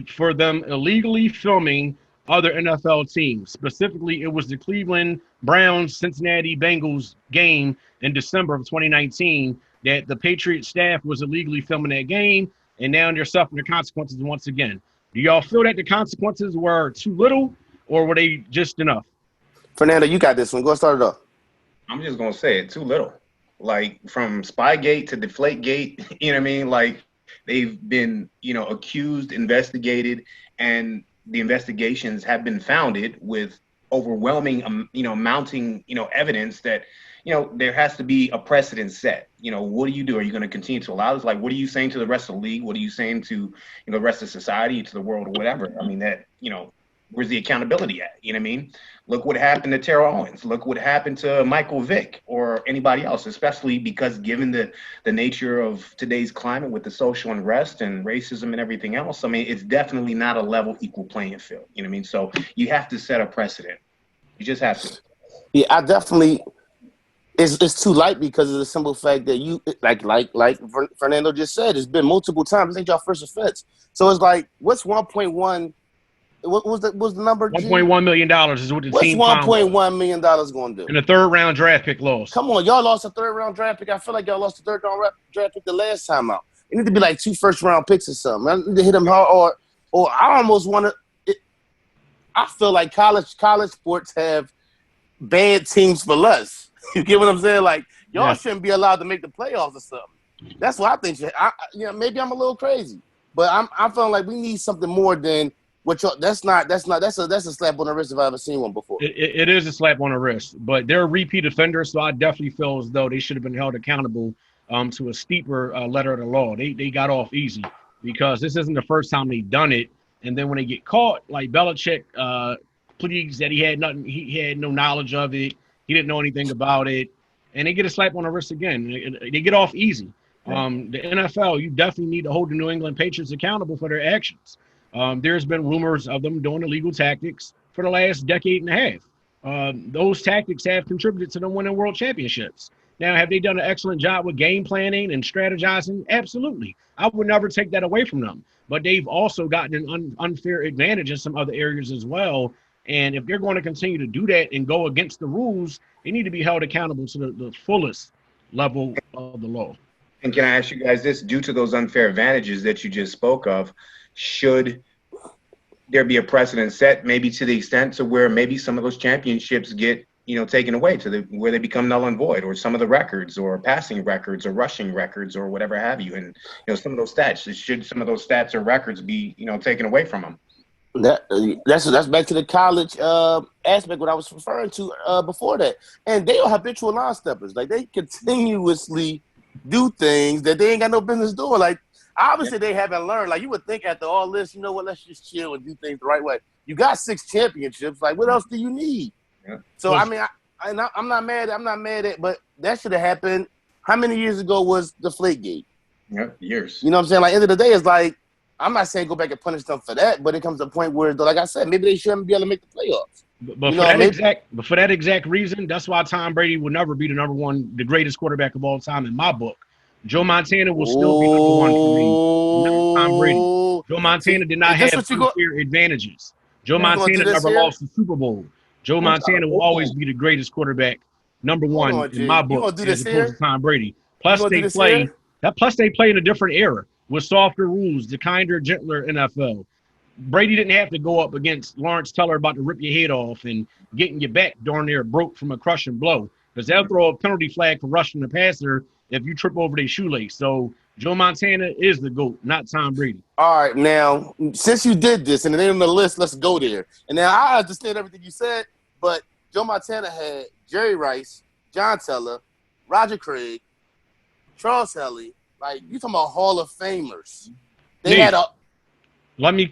for them illegally filming other NFL teams. Specifically, it was the Cleveland Browns-Cincinnati Bengals game in December of 2019 that the Patriots staff was illegally filming that game, and now they're suffering the consequences once again. Do y'all feel that the consequences were too little, or were they just enough? Fernando, you got this one. Go start it off. I'm just going to say it, too little. Like, from Spygate to Deflategate, you know what I mean? Like, they've been, accused, investigated, and the investigations have been founded with overwhelming, mounting, evidence that, there has to be a precedent set. What do you do? Are you going to continue to allow this? Like, what are you saying to the rest of the league? What are you saying to, the rest of society, to the world, or whatever? I mean, that, where's the accountability at? You know what I mean? Look what happened to Terrell Owens. Look what happened to Michael Vick or anybody else, especially because given the nature of today's climate with the social unrest and racism and everything else, I mean, it's definitely not a level, equal playing field. You know what I mean? So you have to set a precedent. You just have to. Yeah, I definitely – it's too light because of the simple fact that you – like Fernando just said, it's been multiple times. This ain't your first offense. So it's like, what's 1.1 – What was the number? $1.1 million is what the What's team found. $1.1 million going to do? And a third-round draft pick loss. Come on, y'all lost a third-round draft pick. I feel like y'all lost a third-round draft pick the last time out. It need to be like 2 first-round picks or something. I need to hit them hard, or I almost want to. I feel like college sports have bad teams for less. You get what I'm saying? Like y'all shouldn't be allowed to make the playoffs or something. That's what I think. Maybe I'm a little crazy, but I'm feeling like we need something more than what y'all. That's a slap on the wrist if I ever seen one before. It is a slap on the wrist, but they're repeat offenders, so I definitely feel as though they should have been held accountable to a steeper letter of the law. They got off easy because this isn't the first time they've done it, and then when they get caught, like Belichick pleads that he had no knowledge of it, he didn't know anything about it, and they get a slap on the wrist again. They get off easy. The NFL, you definitely need to hold the New England Patriots accountable for their actions. There's been rumors of them doing illegal tactics for the last decade and a half. Those tactics have contributed to them winning world championships. Now, have they done an excellent job with game planning and strategizing? Absolutely. I would never take that away from them. But they've also gotten an unfair advantage in some other areas as well. And if they're going to continue to do that and go against the rules, they need to be held accountable to the fullest level of the law. And can I ask you guys this? Due to those unfair advantages that you just spoke of, should there be a precedent set, maybe to the extent to where maybe some of those championships get, taken away to where they become null and void, or some of the records, or passing records, or rushing records, or whatever have you, and some of those stats, should some of those stats or records be taken away from them? That's back to the college aspect what I was referring to before that, and they are habitual line steppers. Like they continuously do things that they ain't got no business doing. Like obviously they haven't learned. Like you would think after all this, you know what? Let's just chill and do things the right way. You got 6 championships. Like what else do you need? Yeah. So I mean, I'm not mad. I'm not mad at, but that should have happened. How many years ago was the Deflategate? Yeah, years. You know what I'm saying? Like end of the day, it's like I'm not saying go back and punish them for that, but it comes to a point where, like I said, maybe they shouldn't be able to make the playoffs. But for that exact reason, that's why Tom Brady will never be the greatest quarterback of all time in my book. Joe Montana will still be number one for me. Never Tom Brady. Joe Montana did not have unfair advantages. Joe Montana never lost the Super Bowl. Joe Montana will always be the greatest quarterback, number one in my book, as opposed to Tom Brady. Plus they play in a different era with softer rules, the kinder, gentler NFL. Brady didn't have to go up against Lawrence Teller about to rip your head off and getting your back darn near broke from a crushing blow, because they'll throw a penalty flag for rushing the passer if you trip over their shoelace. So Joe Montana is the GOAT, not Tom Brady. All right, now, since you did this and it ain't on the list, let's go there. And now I understand everything you said, but Joe Montana had Jerry Rice, John Teller, Roger Craig, Charles Helly. Like, you talking about Hall of Famers. They had a... Let me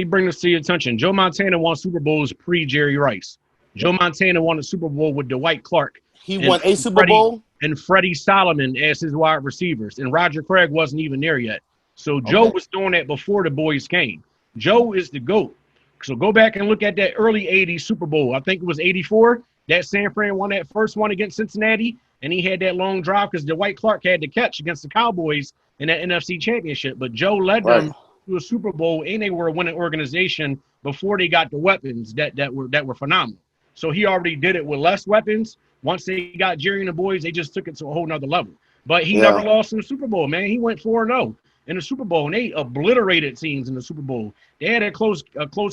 bring this to your attention. Joe Montana won Super Bowls pre-Jerry Rice. Joe Montana won a Super Bowl with Dwight Clark. He won a Super Bowl? And Freddie Solomon as his wide receivers. And Roger Craig wasn't even there yet. So Joe was doing that before the boys came. Joe is the GOAT. So go back and look at that early 80s Super Bowl. I think it was 84. That San Fran won that first one against Cincinnati. And he had that long drive because Dwight Clark had to catch against the Cowboys in that NFC Championship. But Joe led them to a Super Bowl, and they were a winning organization before they got the weapons that were phenomenal. So he already did it with less weapons. Once they got Jerry and the boys, they just took it to a whole nother level. But he never lost in the Super Bowl, man. He went 4-0 in the Super Bowl, and they obliterated teams in the Super Bowl. They had a close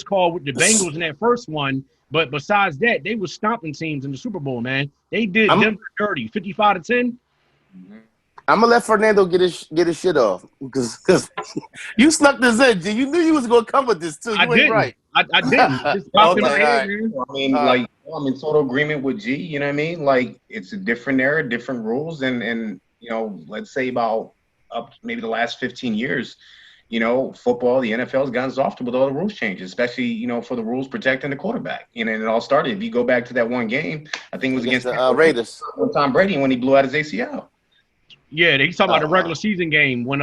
call with the Bengals in that first one, but besides that, they were stomping teams in the Super Bowl, man. They did Denver dirty, 55-10. I'm gonna let Fernando get his shit off because you snuck this in, G. You knew you was gonna come with this too. You ain't right. I didn't. Just popped in my head, man. I mean, I'm in total agreement with G. You know what I mean? Like, it's a different era, different rules, and let's say about up maybe the last 15 years, football, the NFL has gotten softer with all the rules changes, especially, for the rules protecting the quarterback. And it all started, if you go back to that one game, I think it was against the Raiders. Tom Brady when he blew out his ACL. Yeah, he's talking about the regular season game when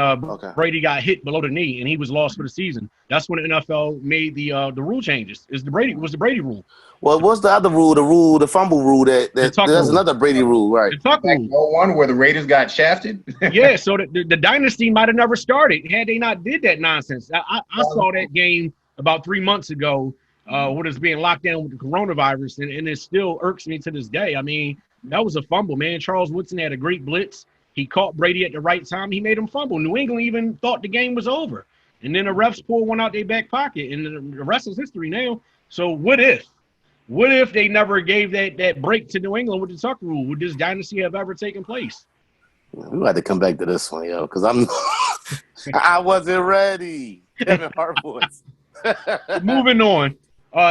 Brady got hit below the knee and he was lost for the season. That's when the NFL made the rule changes. It was the Brady rule. Well, what's the other rule? The fumble rule. There's another Brady rule, right? The tuck rule. One where the Raiders got shafted. Yeah, so the dynasty might have never started had they not did that nonsense. I saw that game about 3 months ago when it's being locked down with the coronavirus, and it still irks me to this day. I mean, that was a fumble, man. Charles Woodson had a great blitz. He caught Brady at the right time. He made him fumble. New England even thought the game was over. And then the refs pulled one out their back pocket, and the rest is history now. So what if? What if they never gave that break to New England with the Tuck rule? Would this dynasty have ever taken place? We had to come back to this one, yo, because I wasn't ready. Kevin Hart voice. Moving on.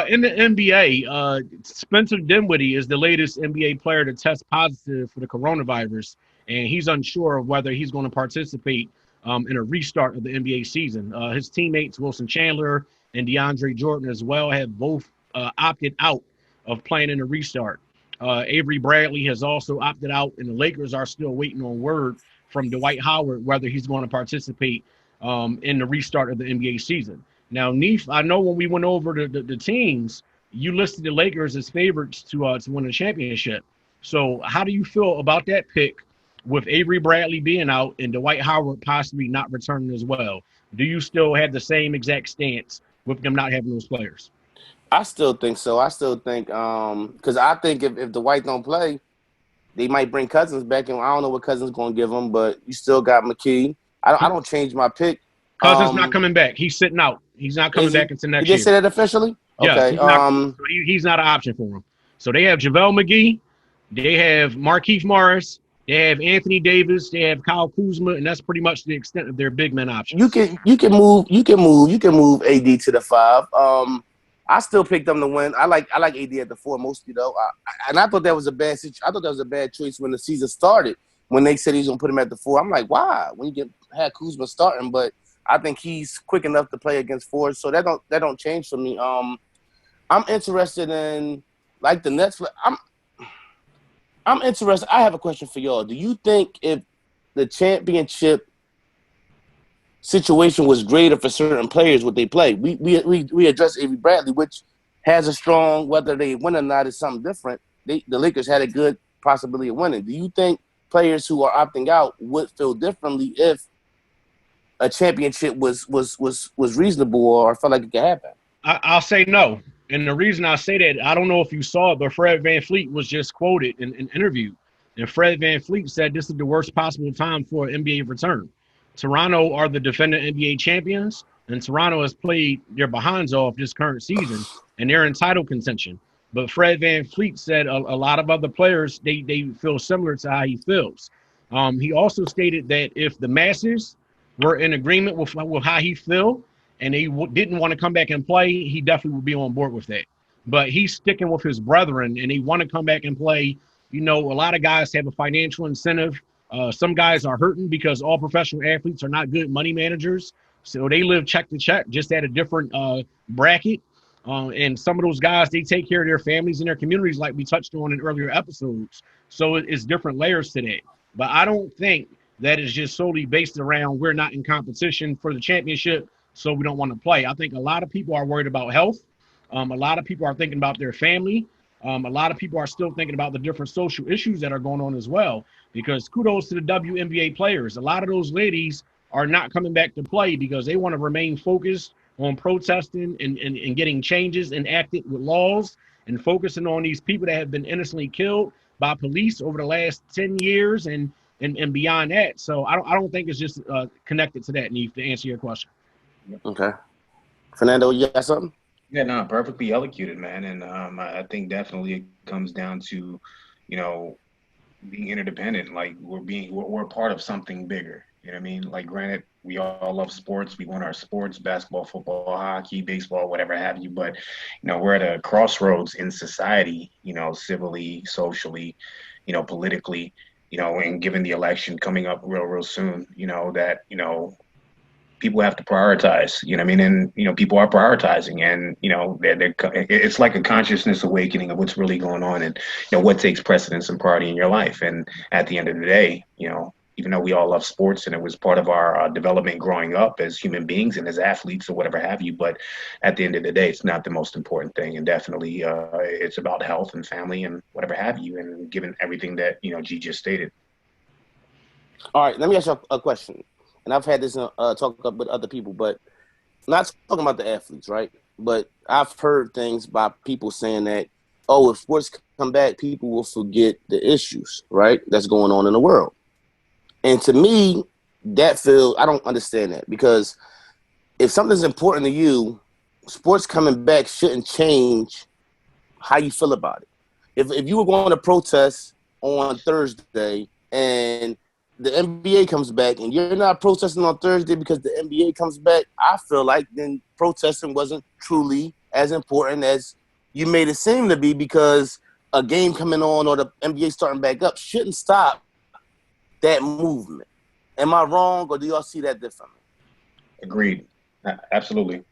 In the NBA, Spencer Dinwiddie is the latest NBA player to test positive for the coronavirus, and he's unsure of whether he's going to participate in a restart of the NBA season. His teammates, Wilson Chandler and DeAndre Jordan as well, have both opted out of playing in the restart. Avery Bradley has also opted out, and the Lakers are still waiting on word from Dwight Howard whether he's going to participate in the restart of the NBA season. Now, Neef, I know when we went over the teams, you listed the Lakers as favorites to win the championship. So how do you feel about that pick with Avery Bradley being out and Dwight Howard possibly not returning as well? Do you still have the same exact stance with them not having those players? I still think so. I still think because I think if Dwight don't play, they might bring Cousins back, and I don't know what Cousins going to give them, but you still got McKee. I don't change my pick. Cousins not coming back. He's sitting out. He's not coming back until next year. Did they say that officially? Yes, okay. He's not an option for him. So they have JaVale McGee, they have Markieff Morris, they have Anthony Davis, they have Kyle Kuzma, and that's pretty much the extent of their big man options. You can move AD to the 5. I still picked them to win. I like AD at the 4 mostly though. I thought that was a bad choice when the season started. When they said he's gonna put him at the 4, I'm like, why? When you had Kuzma starting, but I think he's quick enough to play against 4s, so that don't change for me. I'm interested in like the Nets. I'm interested. I have a question for y'all. Do you think if the championship situation was greater for certain players, would they play? We addressed Avery Bradley, which has a strong, whether they win or not is something different. The Lakers had a good possibility of winning. Do you think players who are opting out would feel differently if a championship was reasonable or felt like it could happen? I'll say no. And the reason I say that, I don't know if you saw it, but Fred VanVleet was just quoted in an interview. And Fred VanVleet said this is the worst possible time for an NBA return. Toronto are the defending NBA champions, and Toronto has played their behinds off this current season, and they're in title contention. But Fred VanVleet said a lot of other players, they feel similar to how he feels. He also stated that if the masses were in agreement with how he feel and they didn't want to come back and play, he definitely would be on board with that. But he's sticking with his brethren, and they want to come back and play. You know, a lot of guys have a financial incentive. Some guys are hurting because all professional athletes are not good money managers. So they live check to check, just at a different bracket. And some of those guys, they take care of their families and their communities like we touched on in earlier episodes. So it's different layers to that. But I don't think that is just solely based around we're not in competition for the championship, so we don't want to play. I think a lot of people are worried about health. A lot of people are thinking about their family. A lot of people are still thinking about the different social issues that are going on as well, because kudos to the WNBA players. A lot of those ladies are not coming back to play because they want to remain focused on protesting and getting changes enacted with laws and focusing on these people that have been innocently killed by police over the last 10 years and beyond that. So I don't think it's just connected to that, Neef, to answer your question. Okay. Fernando, you got something? Yeah, no, perfectly elocuted, man. And I think definitely it comes down to, you know, being interdependent. Like we're part of something bigger. You know what I mean? Like, granted, we all love sports. We want our sports, basketball, football, hockey, baseball, whatever have you. But, you know, we're at a crossroads in society, you know, civilly, socially, you know, politically, you know, and given the election coming up real soon, you know, that, you know, people have to prioritize, you know what I mean? And, you know, people are prioritizing, and, you know, it's like a consciousness awakening of what's really going on and, you know, what takes precedence and priority in your life. And at the end of the day, you know, even though we all love sports and it was part of our development growing up as human beings and as athletes or whatever have you, but at the end of the day, it's not the most important thing. And definitely it's about health and family and whatever have you, and given everything that, you know, G just stated. All right, let me ask you a question. And I've had this talk up with other people, but not talking about the athletes, right? But I've heard things by people saying that, oh, if sports come back, people will forget the issues, right, that's going on in the world. And to me, I don't understand that, because if something's important to you, sports coming back shouldn't change how you feel about it. If you were going to protest on Thursday and the NBA comes back and you're not protesting on Thursday because the NBA comes back, I feel like then protesting wasn't truly as important as you made it seem to be, because a game coming on or the NBA starting back up shouldn't stop that movement. Am I wrong, or do y'all see that differently? Agreed. Absolutely.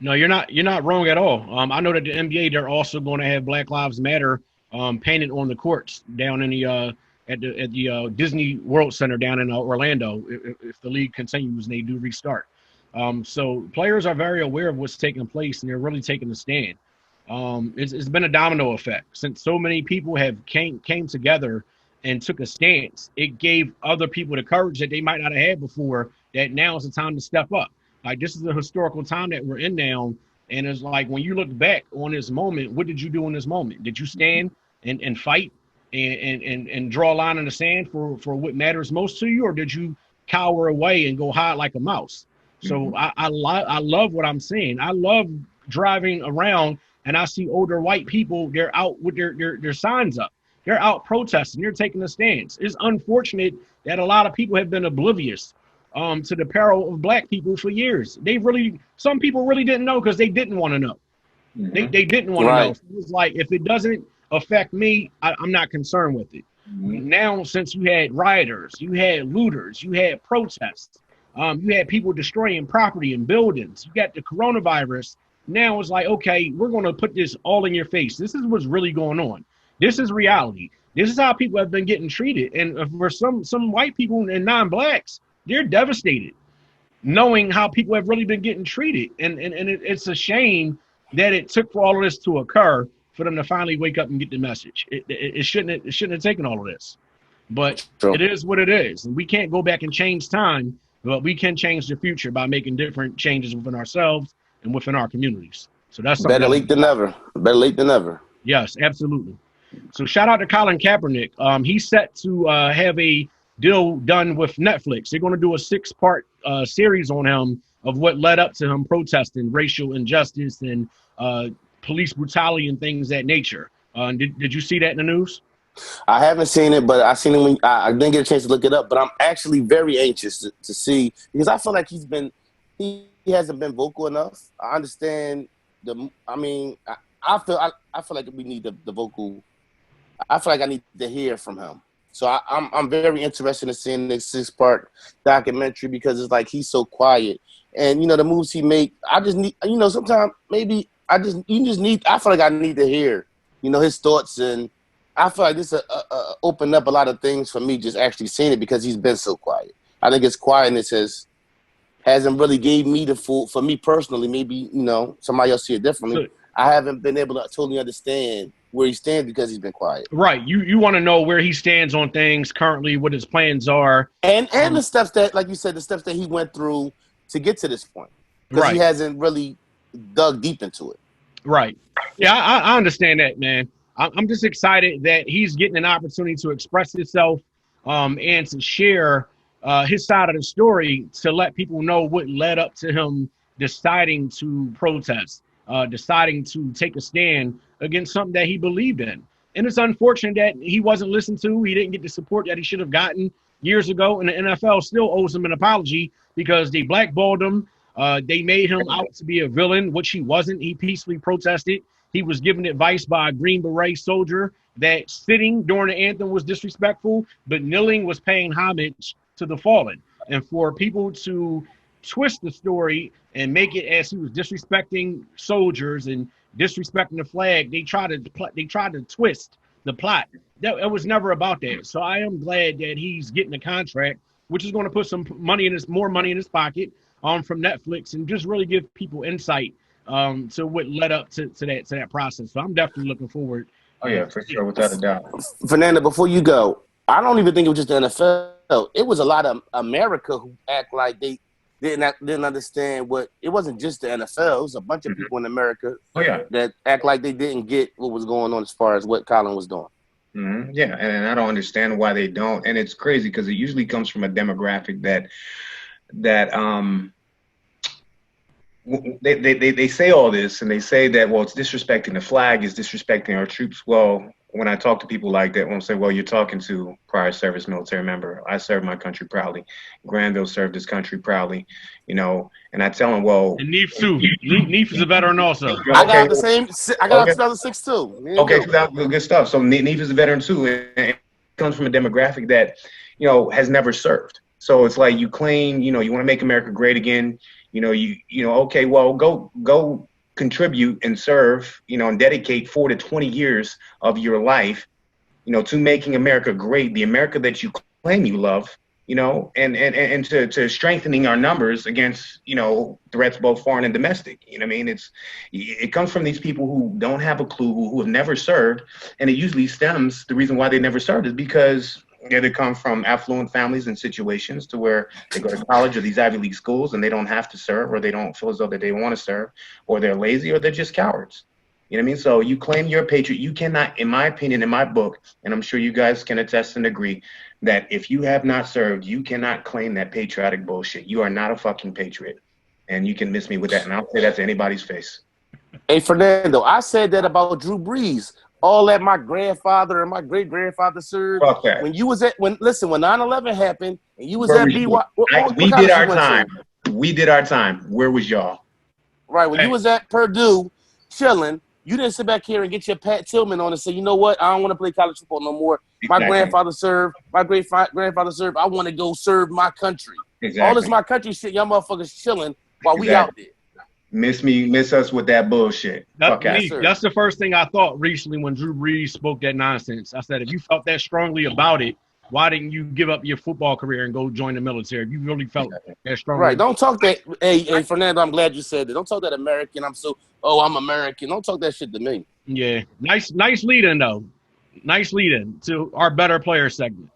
No, you're not wrong at all. I know that the NBA, they're also going to have Black Lives Matter painted on the courts down in the at the Disney World Center down in Orlando if the league continues and they do restart. So players are very aware of what's taking place, and they're really taking a stand. It's been a domino effect since so many people have came together and took a stance. It gave other people the courage that they might not have had before, that now is the time to step up. Like, this is a historical time that we're in now. And it's like, when you look back on this moment, what did you do in this moment? Did you stand and fight and draw a line in the sand for what matters most to you? Or did you cower away and go hide like a mouse? So I love what I'm seeing. I love driving around and I see older white people, they're out with their signs up. They're out protesting. They're taking a stance. It's unfortunate that a lot of people have been oblivious to the peril of Black people for years. Some people really didn't know because they didn't want to know. They didn't want to know. So it's like, if it doesn't affect me, I'm not concerned with it. Now, since you had rioters, you had looters, you had protests, you had people destroying property and buildings, you got the coronavirus. Now it's like, okay, we're going to put this all in your face. This is what's really going on. This is reality. This is how people have been getting treated. And for some white people and non-Blacks, they're devastated knowing how people have really been getting treated. And it's a shame that it took for all of this to occur for them to finally wake up and get the message. It shouldn't have taken all of this. But It is what it is. And we can't go back and change time, but we can change the future by making different changes within ourselves and within our communities. So that's better late than never. Better late than never. Yes, absolutely. So shout out to Colin Kaepernick. He's set to have a deal done with Netflix. They're going to do a 6-part series on him of what led up to him protesting racial injustice and police brutality and things of that nature. Did you see that in the news? I haven't seen it, but I seen it when I didn't get a chance to look it up. But I'm actually very anxious to see, because I feel like he hasn't been vocal enough. I understand I feel like we need the vocal. I feel like I need to hear from him. So I'm very interested in seeing this 6-part documentary, because it's like he's so quiet, and the moves he make. I just need, sometimes maybe I feel like I need to hear, his thoughts, and I feel like this opened up a lot of things for me just actually seeing it, because he's been so quiet. I think his quietness hasn't really gave me the full, for me personally. Maybe somebody else see it differently. I haven't been able to totally understand where he stands because he's been quiet. Right. You want to know where he stands on things currently, what his plans are. And the steps that, like you said, the steps that he went through to get to this point. Because he hasn't really dug deep into it. Right. Yeah, I understand that, man. I'm just excited that he's getting an opportunity to express himself and to share his side of the story, to let people know what led up to him deciding to protest, deciding to take a stand against something that he believed in. And it's unfortunate that he wasn't listened to. He didn't get the support that he should have gotten years ago. And the NFL still owes him an apology, because they blackballed him. They made him out to be a villain, which he wasn't. He peacefully protested. He was given advice by a Green Beret soldier that sitting during the anthem was disrespectful, but kneeling was paying homage to the fallen. And for people to twist the story and make it as he was disrespecting soldiers and disrespecting the flag, they tried to twist the plot. It was never about that. So I am glad that he's getting a contract, which is going to put some more money in his pocket from Netflix, and just really give people insight to what led up to that process. So I'm definitely looking forward. Oh yeah, for sure, without a doubt. Fernando, before you go, I don't even think it was just the NFL. It was a lot of America who act like they didn't understand what it wasn't just the NFL. It was a bunch of people in America that act like they didn't get what was going on as far as what Colin was doing. Mm-hmm. Yeah, and I don't understand why they don't. And it's crazy because it usually comes from a demographic that they say all this, and they say that, well, it's disrespecting the flag, it's disrespecting our troops. Well, when I talk to people like that, when I say, well, you're talking to prior service military member. I served my country proudly. Granville served his country proudly, and I tell them, well. And Neef too. Neef is a veteran also. I got the same. I got 2006 too. Okay, good stuff. So Neef is a veteran too, and it comes from a demographic that, has never served. So it's like you claim, you want to make America great again. Okay, well, go contribute and serve, and dedicate 4 to 20 years of your life, to making America great, the America that you claim you love, and to strengthening our numbers against, threats both foreign and domestic. It comes from these people who don't have a clue, who have never served, and it usually stems, the reason why they never served is because they come from affluent families and situations to where they go to college or these Ivy League schools and they don't have to serve, or they don't feel as though that they want to serve, or they're lazy, or they're just cowards. So you claim you're a patriot. You cannot, in my opinion, in my book, and I'm sure you guys can attest and agree, that if you have not served, you cannot claim that patriotic bullshit. You are not a fucking patriot. And you can miss me with that, and I'll say that to anybody's face. Hey, Fernando, I said that about Drew Brees. All that my grandfather and my great-grandfather served. Okay. When 9/11 happened and you was at BY. We did our time. We did our time. Where was y'all? Right. When you was at Purdue chilling, you didn't sit back here and get your Pat Tillman on and say, you know what? I don't want to play college football no more. Exactly. My grandfather served. My great-grandfather served. I want to go serve my country. Exactly. All this my country shit, y'all motherfuckers chilling while we out there. Miss us with that bullshit. That's the first thing I thought recently when Drew Brees spoke that nonsense. I said, if you felt that strongly about it, why didn't you give up your football career and go join the military? If you really felt that strongly. Right. Don't talk that. Hey, Fernando, I'm glad you said that. Don't talk that American. I'm American. Don't talk that shit to me. Yeah. Nice lead-in, though. Nice lead-in to our better player segment.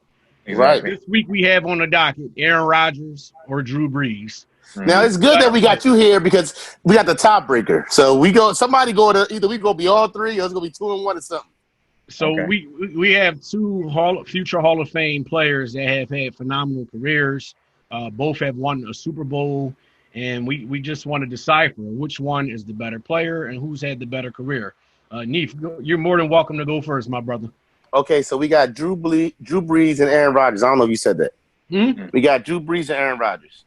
Exactly. This week we have on the docket Aaron Rodgers or Drew Brees. Now it's good that we got you here because we got the tiebreaker. So somebody go to either we go be all three or it's gonna be 2-1 or something. So we have two future Hall of Fame players that have had phenomenal careers. Both have won a Super Bowl, and we just want to decipher which one is the better player and who's had the better career. Neef, you're more than welcome to go first, my brother. Okay, so we got Drew Brees and Aaron Rodgers. I don't know if you said that. We got Drew Brees and Aaron Rodgers.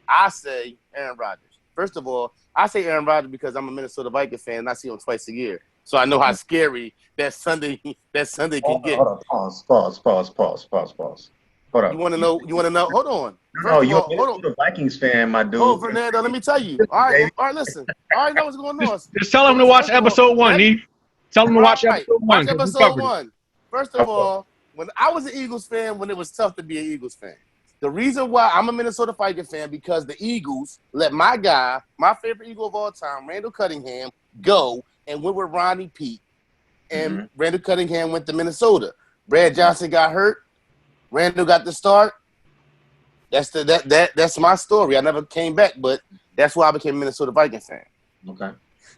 I say Aaron Rodgers. First of all, I say Aaron Rodgers because I'm a Minnesota Vikings fan and I see him twice a year. So I know how scary that Sunday can get. Hold on. Pause. Hold on. You want to know? Hold on. Hold on. The Vikings fan, my dude. Oh, Fernando, let me tell you. All right, listen. I already know what's going on. Just tell him to watch episode 1, Neef. Tell him to watch episode 1. Watch episode 1. First of all, when I was an Eagles fan, when it was tough to be an Eagles fan. The reason why I'm a Minnesota Vikings fan because the Eagles let my guy, my favorite Eagle of all time, Randall Cunningham, go and went with Ronnie Pete. And Randall Cunningham went to Minnesota. Brad Johnson got hurt. Randall got the start. That's my story. I never came back, but that's why I became a Minnesota Vikings fan. Okay.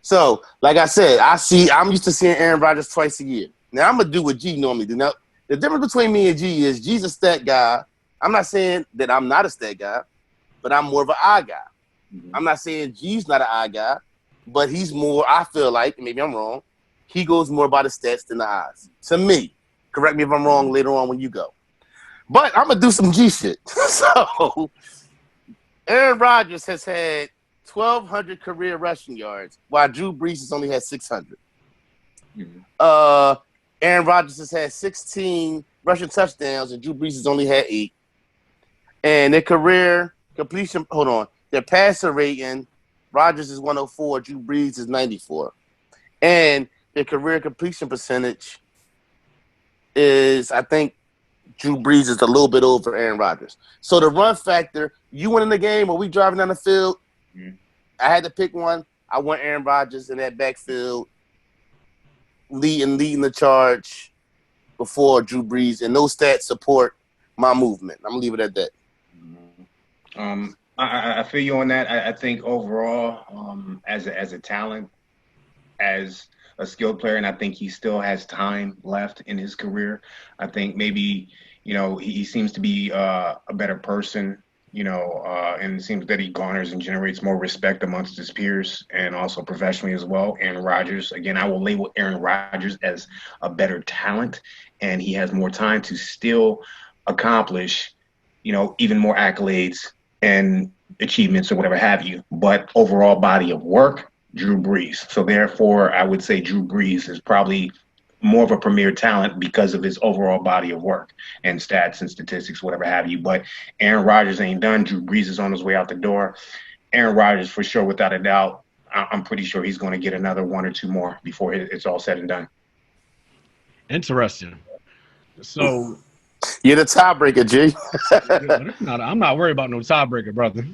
So, like I said, I'm used to seeing Aaron Rodgers twice a year. Now I'm gonna do what G normally do. Now, the difference between me and G is G's a stat guy. I'm not saying that I'm not a stat guy, but I'm more of an eye guy. I'm not saying G's not an eye guy, but he's more, I feel like, maybe I'm wrong, he goes more by the stats than the eyes. To me. Correct me if I'm wrong later on when you go. But I'm going to do some G shit. So, Aaron Rodgers has had 1,200 career rushing yards, while Drew Brees has only had 600. Aaron Rodgers has had 16 rushing touchdowns, and Drew Brees has only had 8. And their career completion, their passer rating, Rodgers is 104, Drew Brees is 94. And their career completion percentage is, I think, Drew Brees is a little bit over Aaron Rodgers. So the run factor, you went in the game or we driving down the field, I had to pick one. I want Aaron Rodgers in that backfield leading the charge before Drew Brees, and those stats support my movement. I'm gonna leave it at that. I feel you on that. I think overall, as a talent, as a skilled player, and I think he still has time left in his career. I think maybe, he seems to be a better person, and it seems that he garners and generates more respect amongst his peers and also professionally as well. Aaron Rodgers, again, I will label Aaron Rodgers as a better talent, and he has more time to still accomplish, even more accolades and achievements or whatever have you. But overall body of work, Drew Brees. So therefore, I would say Drew Brees is probably more of a premier talent because of his overall body of work and stats and statistics, whatever have you. But Aaron Rodgers ain't done. Drew Brees is on his way out the door. Aaron Rodgers, for sure, without a doubt, I'm pretty sure he's going to get another one or two more before it's all said and done. Interesting. So you're the tiebreaker, G. I'm not worried about no tiebreaker, brother.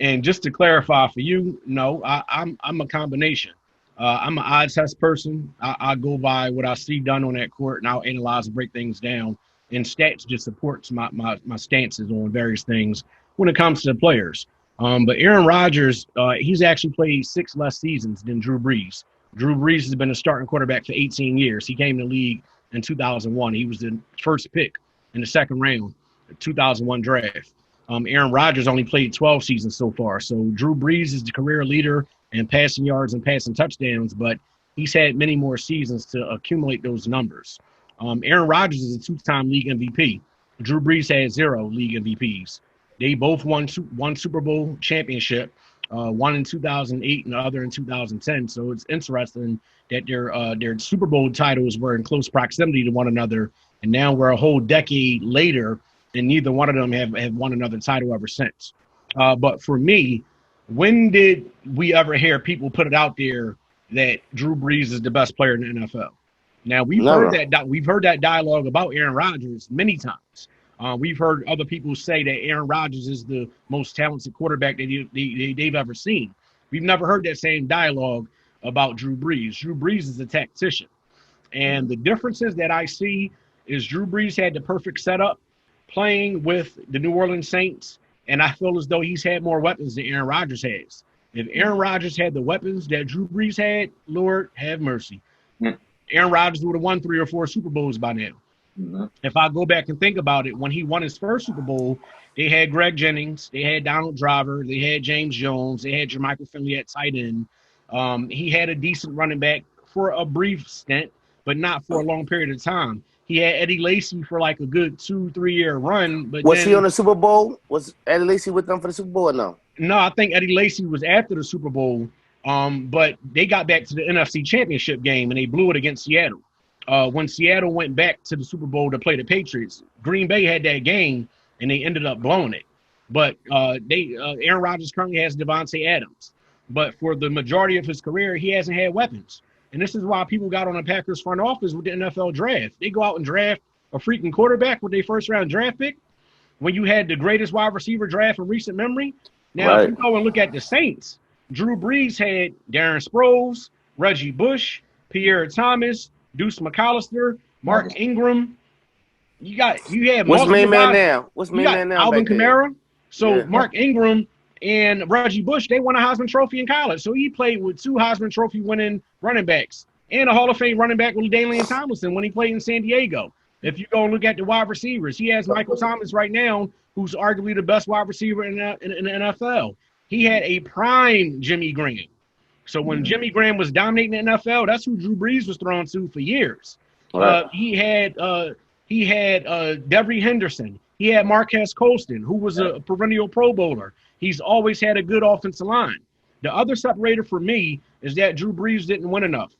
And just to clarify for you, no, I'm a combination. I'm an eye test person. I go by what I see done on that court, and I'll analyze and break things down. And stats just supports my stances on various things when it comes to the players. But Aaron Rodgers, he's actually played 6 less seasons than Drew Brees. Drew Brees has been a starting quarterback for 18 years. He came to the league in 2001. He was the first pick in the second round, the 2001 draft. Aaron Rodgers only played 12 seasons so far. So Drew Brees is the career leader in passing yards and passing touchdowns, but he's had many more seasons to accumulate those numbers. Aaron Rodgers is a 2-time league MVP. Drew Brees has 0 league MVPs. They both won one Super Bowl championship, one in 2008 and the other in 2010. So it's interesting that their Super Bowl titles were in close proximity to one another, and now we're a whole decade later, and neither one of them have won another title ever since. But for me, when did we ever hear people put it out there that Drew Brees is the best player in the NFL? Now, we've heard that dialogue about Aaron Rodgers many times. We've heard other people say that Aaron Rodgers is the most talented quarterback that they've ever seen. We've never heard that same dialogue about Drew Brees. Drew Brees is a tactician. And the differences that I see is Drew Brees had the perfect setup playing with the New Orleans Saints, and I feel as though he's had more weapons than Aaron Rodgers has. If Aaron Rodgers had the weapons that Drew Brees had, Lord have mercy. Aaron Rodgers would have won 3 or 4 Super Bowls by now. Mm-hmm. If I go back and think about it, when he won his first Super Bowl, they had Greg Jennings, they had Donald Driver, they had James Jones, they had Jermichael Finley at tight end. He had a decent running back for a brief stint, but not for a long period of time. He had Eddie Lacy for like a good 2-3 year run. But was he on the Super Bowl? Was Eddie Lacy with them for the Super Bowl or no? No, I think Eddie Lacy was after the Super Bowl. But they got back to the NFC Championship game and they blew it against Seattle. When Seattle went back to the Super Bowl to play the Patriots, Green Bay had that game and they ended up blowing it. But Aaron Rodgers currently has Devontae Adams. But for the majority of his career, he hasn't had weapons. And this is why people got on the Packers front office with the NFL draft. They go out and draft a freaking quarterback with their first-round draft pick when you had the greatest wide receiver draft in recent memory. Now, If you go and look at the Saints, Drew Brees had Darren Sproles, Reggie Bush, Pierre Thomas, Deuce McAllister, Mark Ingram. You had what's main man now? What's main man now? Alvin Kamara. So yeah. Mark Ingram and Reggie Bush, they won a Heisman Trophy in college. So he played with 2 Heisman Trophy winning running backs and a Hall of Fame running back with Dalian Tomlinson when he played in San Diego. If you go and look at the wide receivers, he has Michael Thomas right now, who's arguably the best wide receiver in the NFL. He had a prime Jimmy Graham. So when Jimmy Graham was dominating the NFL, that's who Drew Brees was thrown to for years. Right. He had Devery Henderson. He had Marquez Colston, who was a perennial Pro Bowler. He's always had a good offensive line. The other separator for me is that Drew Brees didn't win enough.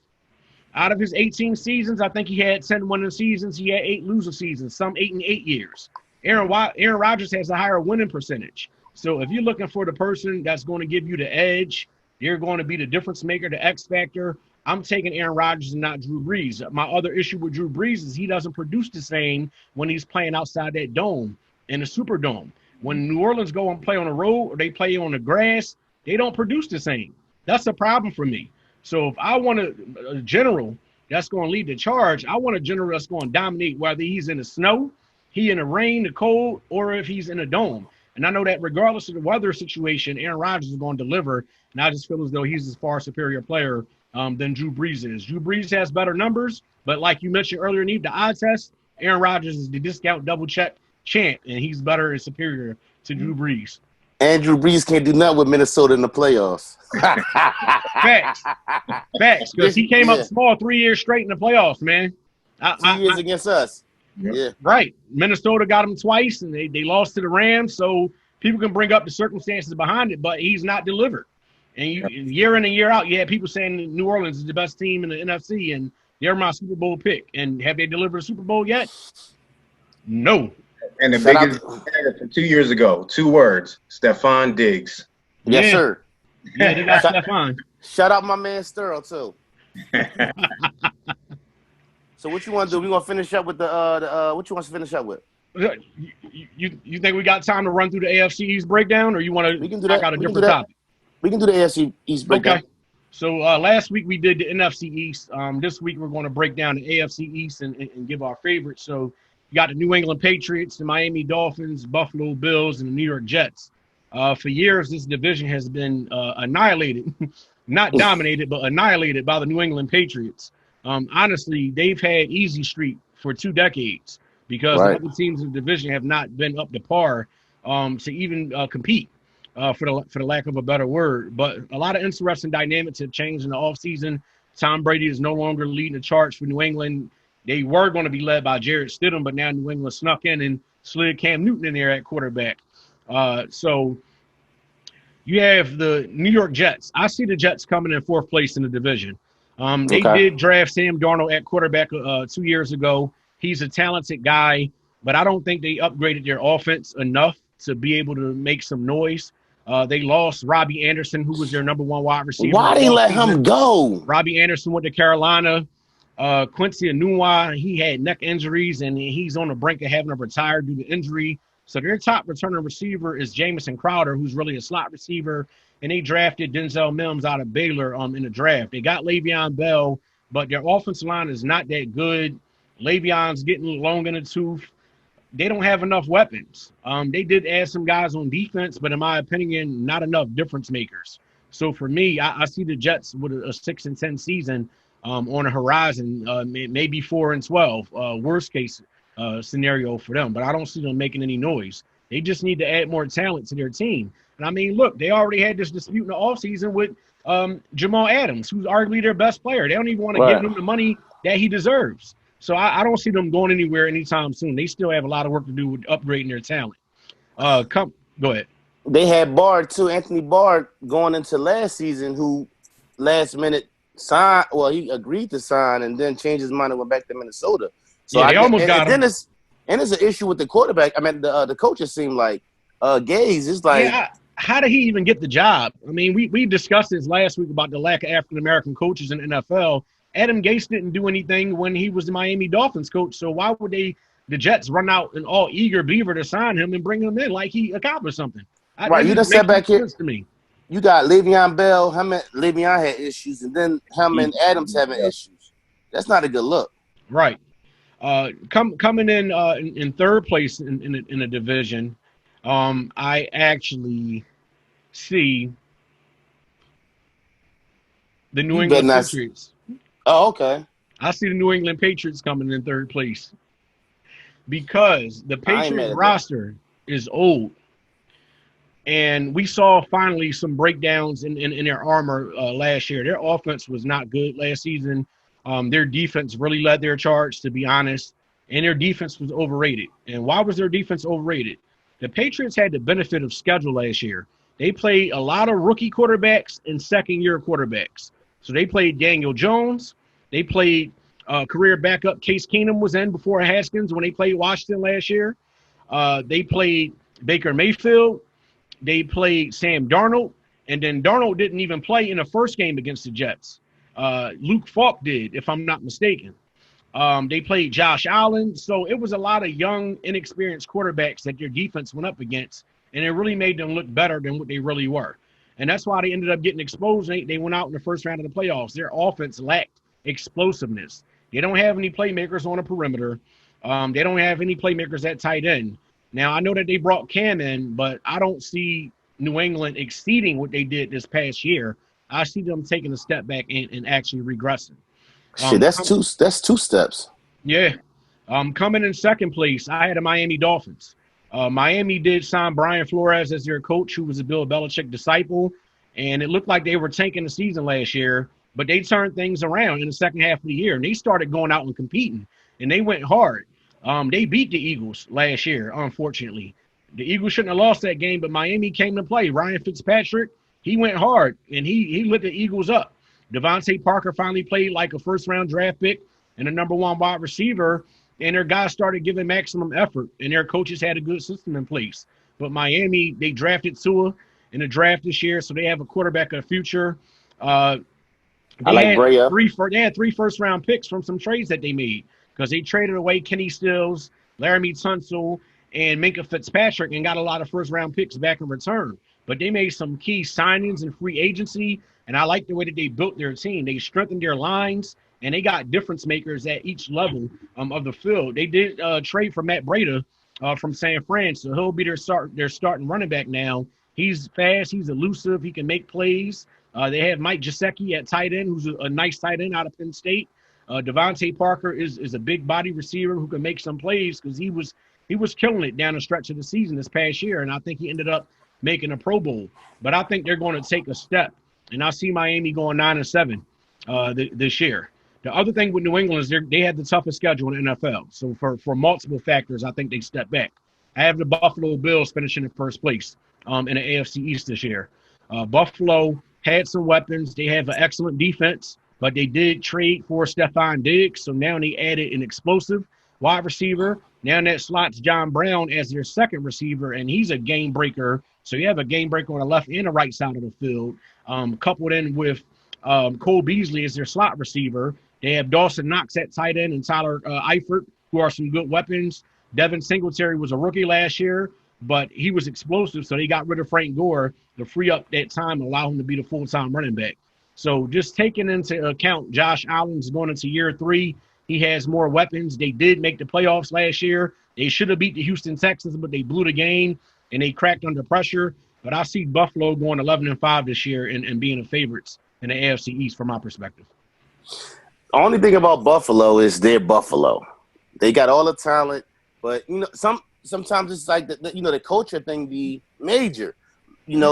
Out of his 18 seasons, I think he had 10 winning seasons. He had 8 losing seasons, some 8 in 8 years. Aaron Rodgers has a higher winning percentage. So if you're looking for the person that's going to give you the edge, they're going to be the difference maker, the X factor, I'm taking Aaron Rodgers and not Drew Brees. My other issue with Drew Brees is he doesn't produce the same when he's playing outside that dome in the Superdome. When New Orleans go and play on the road or they play on the grass, they don't produce the same. That's a problem for me. So if I want a general that's going to lead the charge, I want a general that's going to dominate, whether he's in the snow, he in the rain, the cold, or if he's in a dome. And I know that regardless of the weather situation, Aaron Rodgers is going to deliver. And I just feel as though he's a far superior player than Drew Brees is. Drew Brees has better numbers, but like you mentioned earlier, Neve, the eye test, Aaron Rodgers is the discount double check champ, and he's better and superior to Drew Brees. Andrew Brees can't do nothing with Minnesota in the playoffs. Facts. Because he came up small 3 years straight in the playoffs, man. 2 years against us. Yep. Yeah. Right. Minnesota got him twice, and they lost to the Rams, so people can bring up the circumstances behind it, but he's not delivered. And year in and year out, you had people saying New Orleans is the best team in the NFC, and they're my Super Bowl pick. And have they delivered a Super Bowl yet? No. And the biggest from 2 years ago, 2 words, Stephon Diggs. Yes, sir. Yeah, they got Stephon. Shout out my man Sterl, too. So what you want to do? We want to finish up with what you want to finish up with? You think we got time to run through the AFC East breakdown, or you want to knock out a different topic? We can do the AFC East breakdown. Okay. So last week we did the NFC East. This week we're going to break down the AFC East and give our favorites. So you got the New England Patriots, the Miami Dolphins, Buffalo Bills, and the New York Jets. For years, this division has been annihilated, not dominated, but annihilated by the New England Patriots. Honestly, they've had easy street for 2 decades because the other teams in the division have not been up to par to even compete. For the lack of a better word. But a lot of interesting dynamics have changed in the offseason. Tom Brady is no longer leading the charge for New England. They were going to be led by Jarrett Stidham, but now New England snuck in and slid Cam Newton in there at quarterback. So you have the New York Jets. I see the Jets coming in 4th place in the division. They did draft Sam Darnold at quarterback 2 years ago. He's a talented guy, but I don't think they upgraded their offense enough to be able to make some noise. They lost Robbie Anderson, who was their number 1 wide receiver. Why they let him go? Robbie Anderson went to Carolina. Quincy Enunwa, he had neck injuries, and he's on the brink of having to retire due to injury. So their top returning receiver is Jamison Crowder, who's really a slot receiver, and they drafted Denzel Mims out of Baylor in the draft. They got Le'Veon Bell, but their offensive line is not that good. Le'Veon's getting long in the tooth. They don't have enough weapons. They did add some guys on defense, but in my opinion, not enough difference makers. So for me, I see the Jets with a 6-10 season on the horizon, maybe 4-12, worst case scenario for them. But I don't see them making any noise. They just need to add more talent to their team. And I mean, look, they already had this dispute in the offseason with Jamal Adams, who's arguably their best player. They don't even want to give him the money that he deserves. So I don't see them going anywhere anytime soon. They still have a lot of work to do with upgrading their talent. Go ahead. They had Bard, too, Anthony Bard, going into last season, who last minute signed. Well, he agreed to sign and then changed his mind and went back to Minnesota. So they almost got him. And there's an issue with the quarterback. I mean, the coaches seem like Gaze is like. Yeah, how did he even get the job? I mean, we discussed this last week about the lack of African-American coaches in the NFL. Adam Gase didn't do anything when he was the Miami Dolphins coach, so why would the Jets run out an all eager beaver to sign him and bring him in like he accomplished something? You just sat back here. To me. You got Le'Veon Bell. Le'Veon had issues, and then him and Adams having issues. That's not a good look. Right. Coming in 3rd place in the division, I actually see the New England Patriots. Oh, okay. I see the New England Patriots coming in 3rd place because the Patriots roster is old. And we saw finally some breakdowns in their armor last year. Their offense was not good last season. Their defense really led their charge, to be honest. And their defense was overrated. And why was their defense overrated? The Patriots had the benefit of schedule last year. They played a lot of rookie quarterbacks and second-year quarterbacks. So they played Daniel Jones. They played career backup Case Keenum was in before Haskins when they played Washington last year. They played Baker Mayfield. They played Sam Darnold. And then Darnold didn't even play in the first game against the Jets. Luke Falk did, if I'm not mistaken. They played Josh Allen. So it was a lot of young, inexperienced quarterbacks that their defense went up against. And it really made them look better than what they really were. And that's why they ended up getting exposed. They went out in the first round of the playoffs. Their offense lacked explosiveness. They don't have any playmakers on the perimeter. They don't have any playmakers at tight end. Now, I know that they brought Cam in, but I don't see New England exceeding what they did this past year. I see them taking a step back and actually regressing. Shit, that's two steps. Yeah. Coming in second place, I had the Miami Dolphins. Miami did sign Brian Flores as their coach, who was a Bill Belichick disciple, and it looked like they were tanking the season last year, but they turned things around in the second half of the year, and they started going out and competing, and they went hard. They beat the Eagles last year, unfortunately. The Eagles shouldn't have lost that game, but Miami came to play. Ryan Fitzpatrick, he went hard, and he lit the Eagles up. Devontae Parker finally played like a first-round draft pick and a number one wide receiver, and their guys started giving maximum effort, and their coaches had a good system in place. But Miami, they drafted Tua in the draft this year, so they have a quarterback of the future. They had three first-round picks from some trades that they made because they traded away Kenny Stills, Laramie Tunsil, and Minka Fitzpatrick and got a lot of first-round picks back in return. But they made some key signings in free agency, and I like the way that they built their team. They strengthened their lines, and they got difference makers at each level of the field. They did trade for Matt Breida from San Fran, so he'll be their starting running back now. He's fast, he's elusive, he can make plays. They have Mike Gesicki at tight end, who's a nice tight end out of Penn State. Devontae Parker is a big body receiver who can make some plays because he was killing it down the stretch of the season this past year, and I think he ended up making a Pro Bowl. But I think they're going to take a step, and I see Miami going 9-7 this year. The other thing with New England is they had the toughest schedule in the NFL. So for multiple factors, I think they step back. I have the Buffalo Bills finishing in first place in the AFC East this year. Buffalo had some weapons. They have an excellent defense, but they did trade for Stephon Diggs. So now they added an explosive wide receiver. Now that slots John Brown as their second receiver, and he's a game breaker. So you have a game breaker on the left and the right side of the field, coupled in with Cole Beasley as their slot receiver. They have Dawson Knox at tight end and Tyler Eifert, who are some good weapons. Devin Singletary was a rookie last year, but he was explosive, so they got rid of Frank Gore to free up that time and allow him to be the full-time running back. So just taking into account Josh Allen's going into year 3, he has more weapons. They did make the playoffs last year. They should have beat the Houston Texans, but they blew the game, and they cracked under pressure. But I see Buffalo going 11-5 this year and being the favorites in the AFC East from my perspective. The only thing about Buffalo is they're Buffalo. They got all the talent, but sometimes it's like the culture thing be major.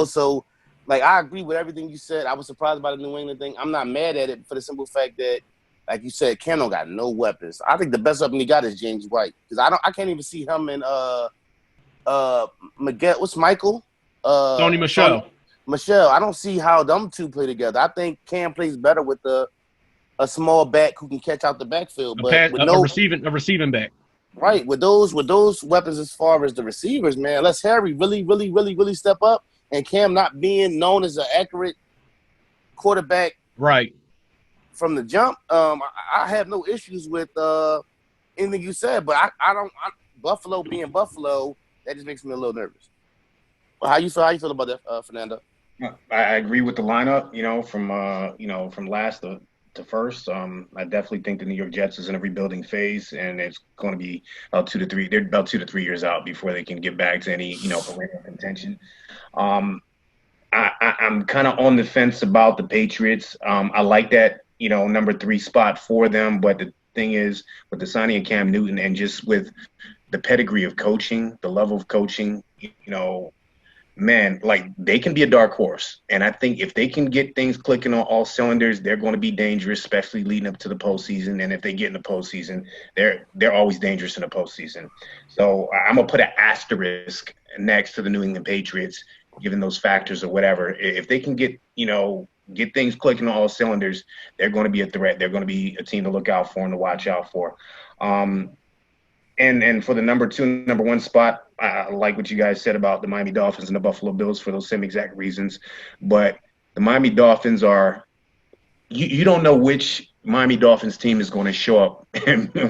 So like I agree with everything you said. I was surprised about the New England thing. I'm not mad at it for the simple fact that, like you said, Cam don't got no weapons. I think the best weapon he got is James White because I can't even see him and Miguel. What's Michael? Tony Michel. I don't see how them two play together. I think Cam plays better with a small back who can catch out the backfield, a receiving back. Right, with those weapons as far as the receivers, man. Unless Harry really step up, and Cam not being known as an accurate quarterback, right from the jump. I have no issues with anything you said, but I don't. Buffalo being Buffalo, that just makes me a little nervous. Well, how you feel about that, Fernando? I agree with the lineup. From last to first. I definitely think the New York Jets is in a rebuilding phase, and it's going to be about 2 to 3. They're about 2 to 3 years out before they can get back to any perennial contention. I'm kind of on the fence about the Patriots. I like that number 3 spot for them, but the thing is with the signing of Cam Newton and just with the pedigree of coaching, the level of coaching, man, like they can be a dark horse. And I think if they can get things clicking on all cylinders, they're going to be dangerous, especially leading up to the postseason. And if they get in the postseason, they're always dangerous in the postseason. So I'm going to put an asterisk next to the New England Patriots, given those factors or whatever. If they can get things clicking on all cylinders, they're going to be a threat. They're going to be a team to look out for and to watch out for. And for the number 2, number 1 spot, I like what you guys said about the Miami Dolphins and the Buffalo Bills for those same exact reasons. But the Miami Dolphins are you don't know which Miami Dolphins team is going to show up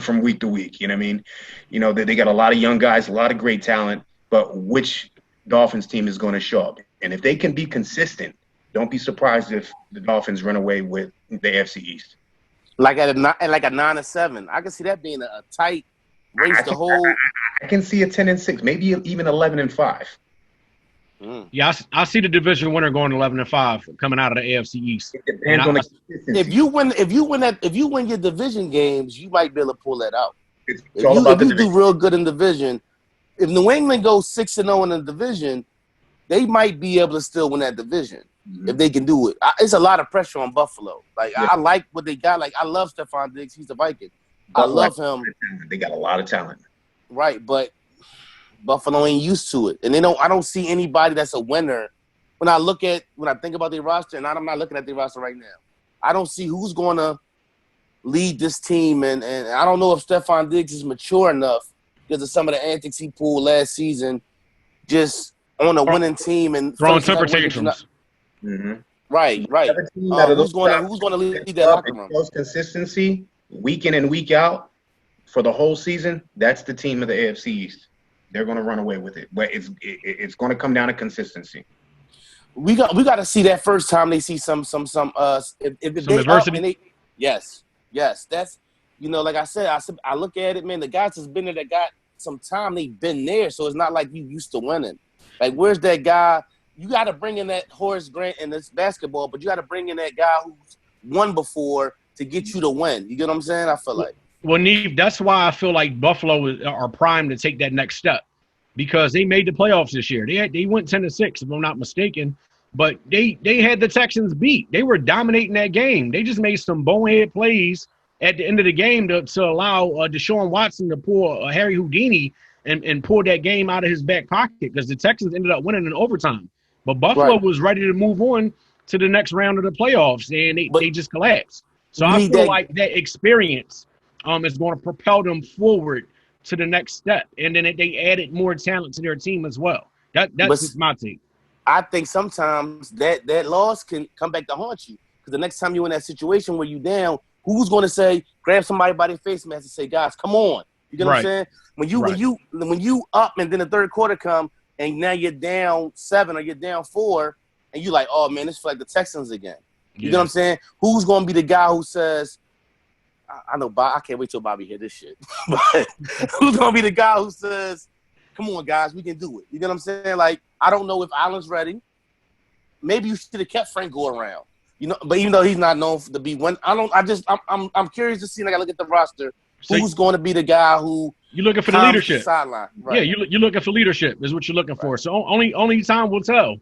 from week to week. You know what I mean? They got a lot of young guys, a lot of great talent, but which Dolphins team is going to show up? And if they can be consistent, don't be surprised if the Dolphins run away with the AFC East. Like a 9-7. I can see that being a tight race. I can see a 10-6, maybe even 11-5. Yeah, I see the division winner going 11-5 coming out of the AFC East. It depends on the consistency. If you win your division games, you might be able to pull that out. It's all about the if you division. do real good in division, if New England goes 6-0 in the division, they might be able to still win that division if they can do it. It's a lot of pressure on Buffalo. Like I like what they got. Like I love Stephon Diggs. He's the Viking. I love him. They got a lot of talent. Right, but Buffalo ain't used to it, and I don't see anybody that's a winner. When I think about their roster, and I'm not looking at their roster right now, I don't see who's going to lead this team, and I don't know if Stephon Diggs is mature enough because of some of the antics he pulled last season, just on a winning team and throwing temper tantrums. Right. Who's going to lead that locker room? Shows consistency week in and week out for the whole season. That's the team of the AFC East. They're going to run away with it, but it's going to come down to consistency. We got to see that first time they see some if they adversity. Yes, that's like I said, I look at it, man. The guys that's been there that got some time, they've been there, so it's not like you used to winning. Like where's that guy? You got to bring in that Horace Grant in this basketball, but you got to bring in that guy who's won before to get you to win. You get what I'm saying? I feel like. Well, Neve, that's why I feel like Buffalo are primed to take that next step because they made the playoffs this year. They went 10-6, if I'm not mistaken, but they had the Texans beat. They were dominating that game. They just made some bonehead plays at the end of the game to allow Deshaun Watson to pull Harry Houdini and pull that game out of his back pocket because the Texans ended up winning in overtime. But Buffalo was ready to move on to the next round of the playoffs, and they just collapsed. So I feel like that experience is going to propel them forward to the next step. And then they added more talent to their team as well. That's just my take. I think sometimes that loss can come back to haunt you. Because the next time you're in that situation where you're down, who's going to say, grab somebody by their face mask and say, guys, come on. You get what I'm saying? When you up and then the third quarter come and now you're down 7 or you're down 4 and you're like, oh, man, this is like the Texans again. You know what I'm saying? Who's going to be the guy who says, I know Bob, I can't wait till Bobby hear this shit. But who's going to be the guy who says, come on, guys, we can do it. You know what I'm saying? Like, I don't know if Allen's ready. Maybe you should have kept Franco around. But even though he's not known to be one, I'm curious to see, like I look at the roster, who's going to be the guy who you're looking for the leadership. Sideline. Right. Yeah, you're looking for leadership is what you're looking for. So only time will tell.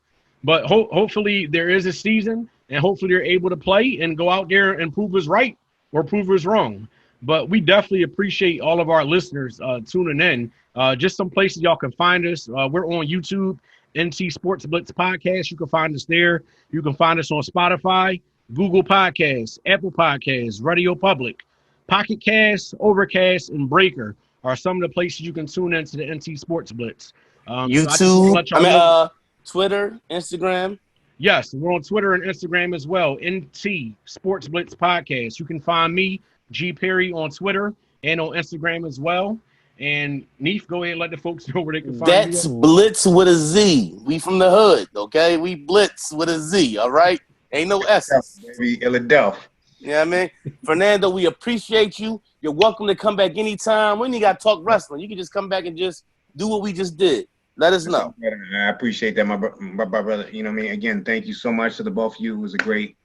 But hopefully there is a season, and hopefully they're able to play and go out there and prove us right or prove us wrong. But we definitely appreciate all of our listeners tuning in. Just some places y'all can find us. We're on YouTube, NT Sports Blitz Podcast. You can find us there. You can find us on Spotify, Google Podcasts, Apple Podcasts, Radio Public, Pocket Cast, Overcast, and Breaker are some of the places you can tune into the NT Sports Blitz. YouTube, Twitter, Instagram. Yes, we're on Twitter and Instagram as well. NT Sports Blitz Podcast. You can find me, G Perry, on Twitter and on Instagram as well. And Neef, go ahead and let the folks know where they can find you. That's Blitz with a Z. We from the hood, okay? We Blitz with a Z, all right? Ain't no S's. Philadelphia. You know what I mean? Fernando, we appreciate you. You're welcome to come back anytime. We ain't got to talk wrestling. You can just come back and just do what we just did. Let us know. I appreciate that, my brother. You know what I mean? Again, thank you so much to the both of you. It was a great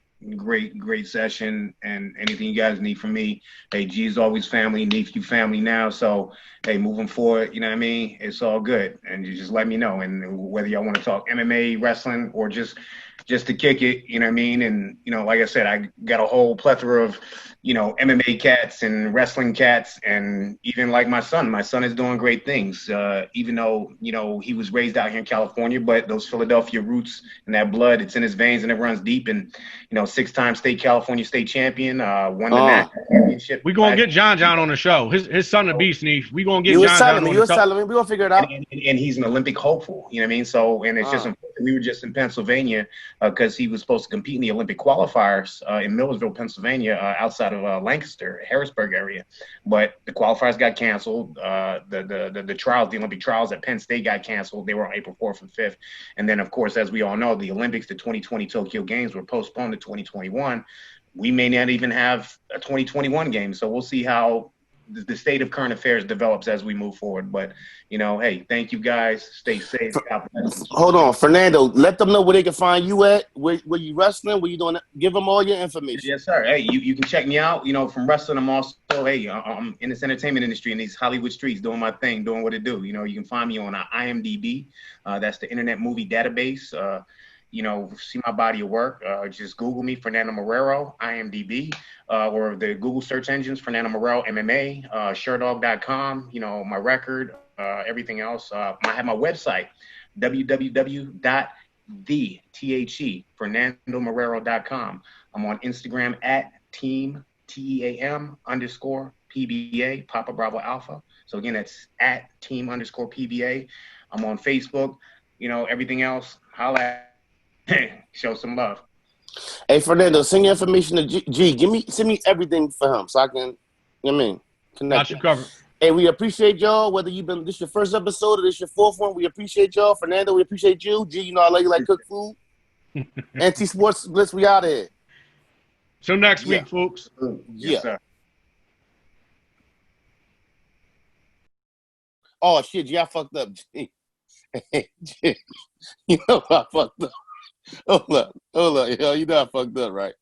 session. And anything you guys need from me, hey, G's always family, Neef, you family now. So, hey, moving forward, you know what I mean? It's all good. And you just let me know. And whether y'all want to talk MMA, wrestling, or just to kick it, you know what I mean? And, like I said, I got a whole plethora of, MMA cats and wrestling cats. And even like my son is doing great things, even though, he was raised out here in California, but those Philadelphia roots and that blood, it's in his veins and it runs deep. And, 6-time California state champion, won the national championship. We're going to get John on the show. His son, the beast, Neef. We're going to get John on the show. You were telling me. We're going to figure it out. And he's an Olympic hopeful, you know what I mean? So, and it's just, we were just in Pennsylvania because he was supposed to compete in the Olympic qualifiers in Millersville, Pennsylvania, outside of Lancaster, Harrisburg area. But the qualifiers got canceled. The trials, the Olympic trials at Penn State got canceled. They were on April 4th and 5th. And then, of course, as we all know, the Olympics, the 2020 Tokyo Games were postponed to 2021. We may not even have a 2021 game. So we'll see how the state of current affairs develops as we move forward. But hey, thank you guys. Stay safe. God bless. Hold on, Fernando. Let them know where they can find you at. Where you wrestling? Where you doing? Give them all your information. Yes, sir. Hey, you can check me out. From wrestling, I'm also I'm in this entertainment industry in these Hollywood streets, doing my thing, doing what it do. You can find me on IMDb. That's the Internet Movie Database. See my body of work. Just Google me, Fernando Marrero, IMDb, or the Google search engines, Fernando Marrero MMA, SureDog.com. My record, everything else. I have my website, www.FernandoMarrero.com. I'm on Instagram at team_PBA, Papa Bravo Alpha. So again, that's at team_PBA. I'm on Facebook. Everything else, holla at. Show some love. Hey, Fernando, send your information to G. Send me everything for him so I can, connect. Got you covered. Hey, we appreciate y'all. Whether this your first episode or this your fourth one, we appreciate y'all. Fernando, we appreciate you. G, I love you like cook food. Anti-Sports Blitz, we out of here. Till next week, folks. Yes, sir. Oh, shit, G, I fucked up, G. G. I fucked up. Hold up. Yo, I fucked up, right?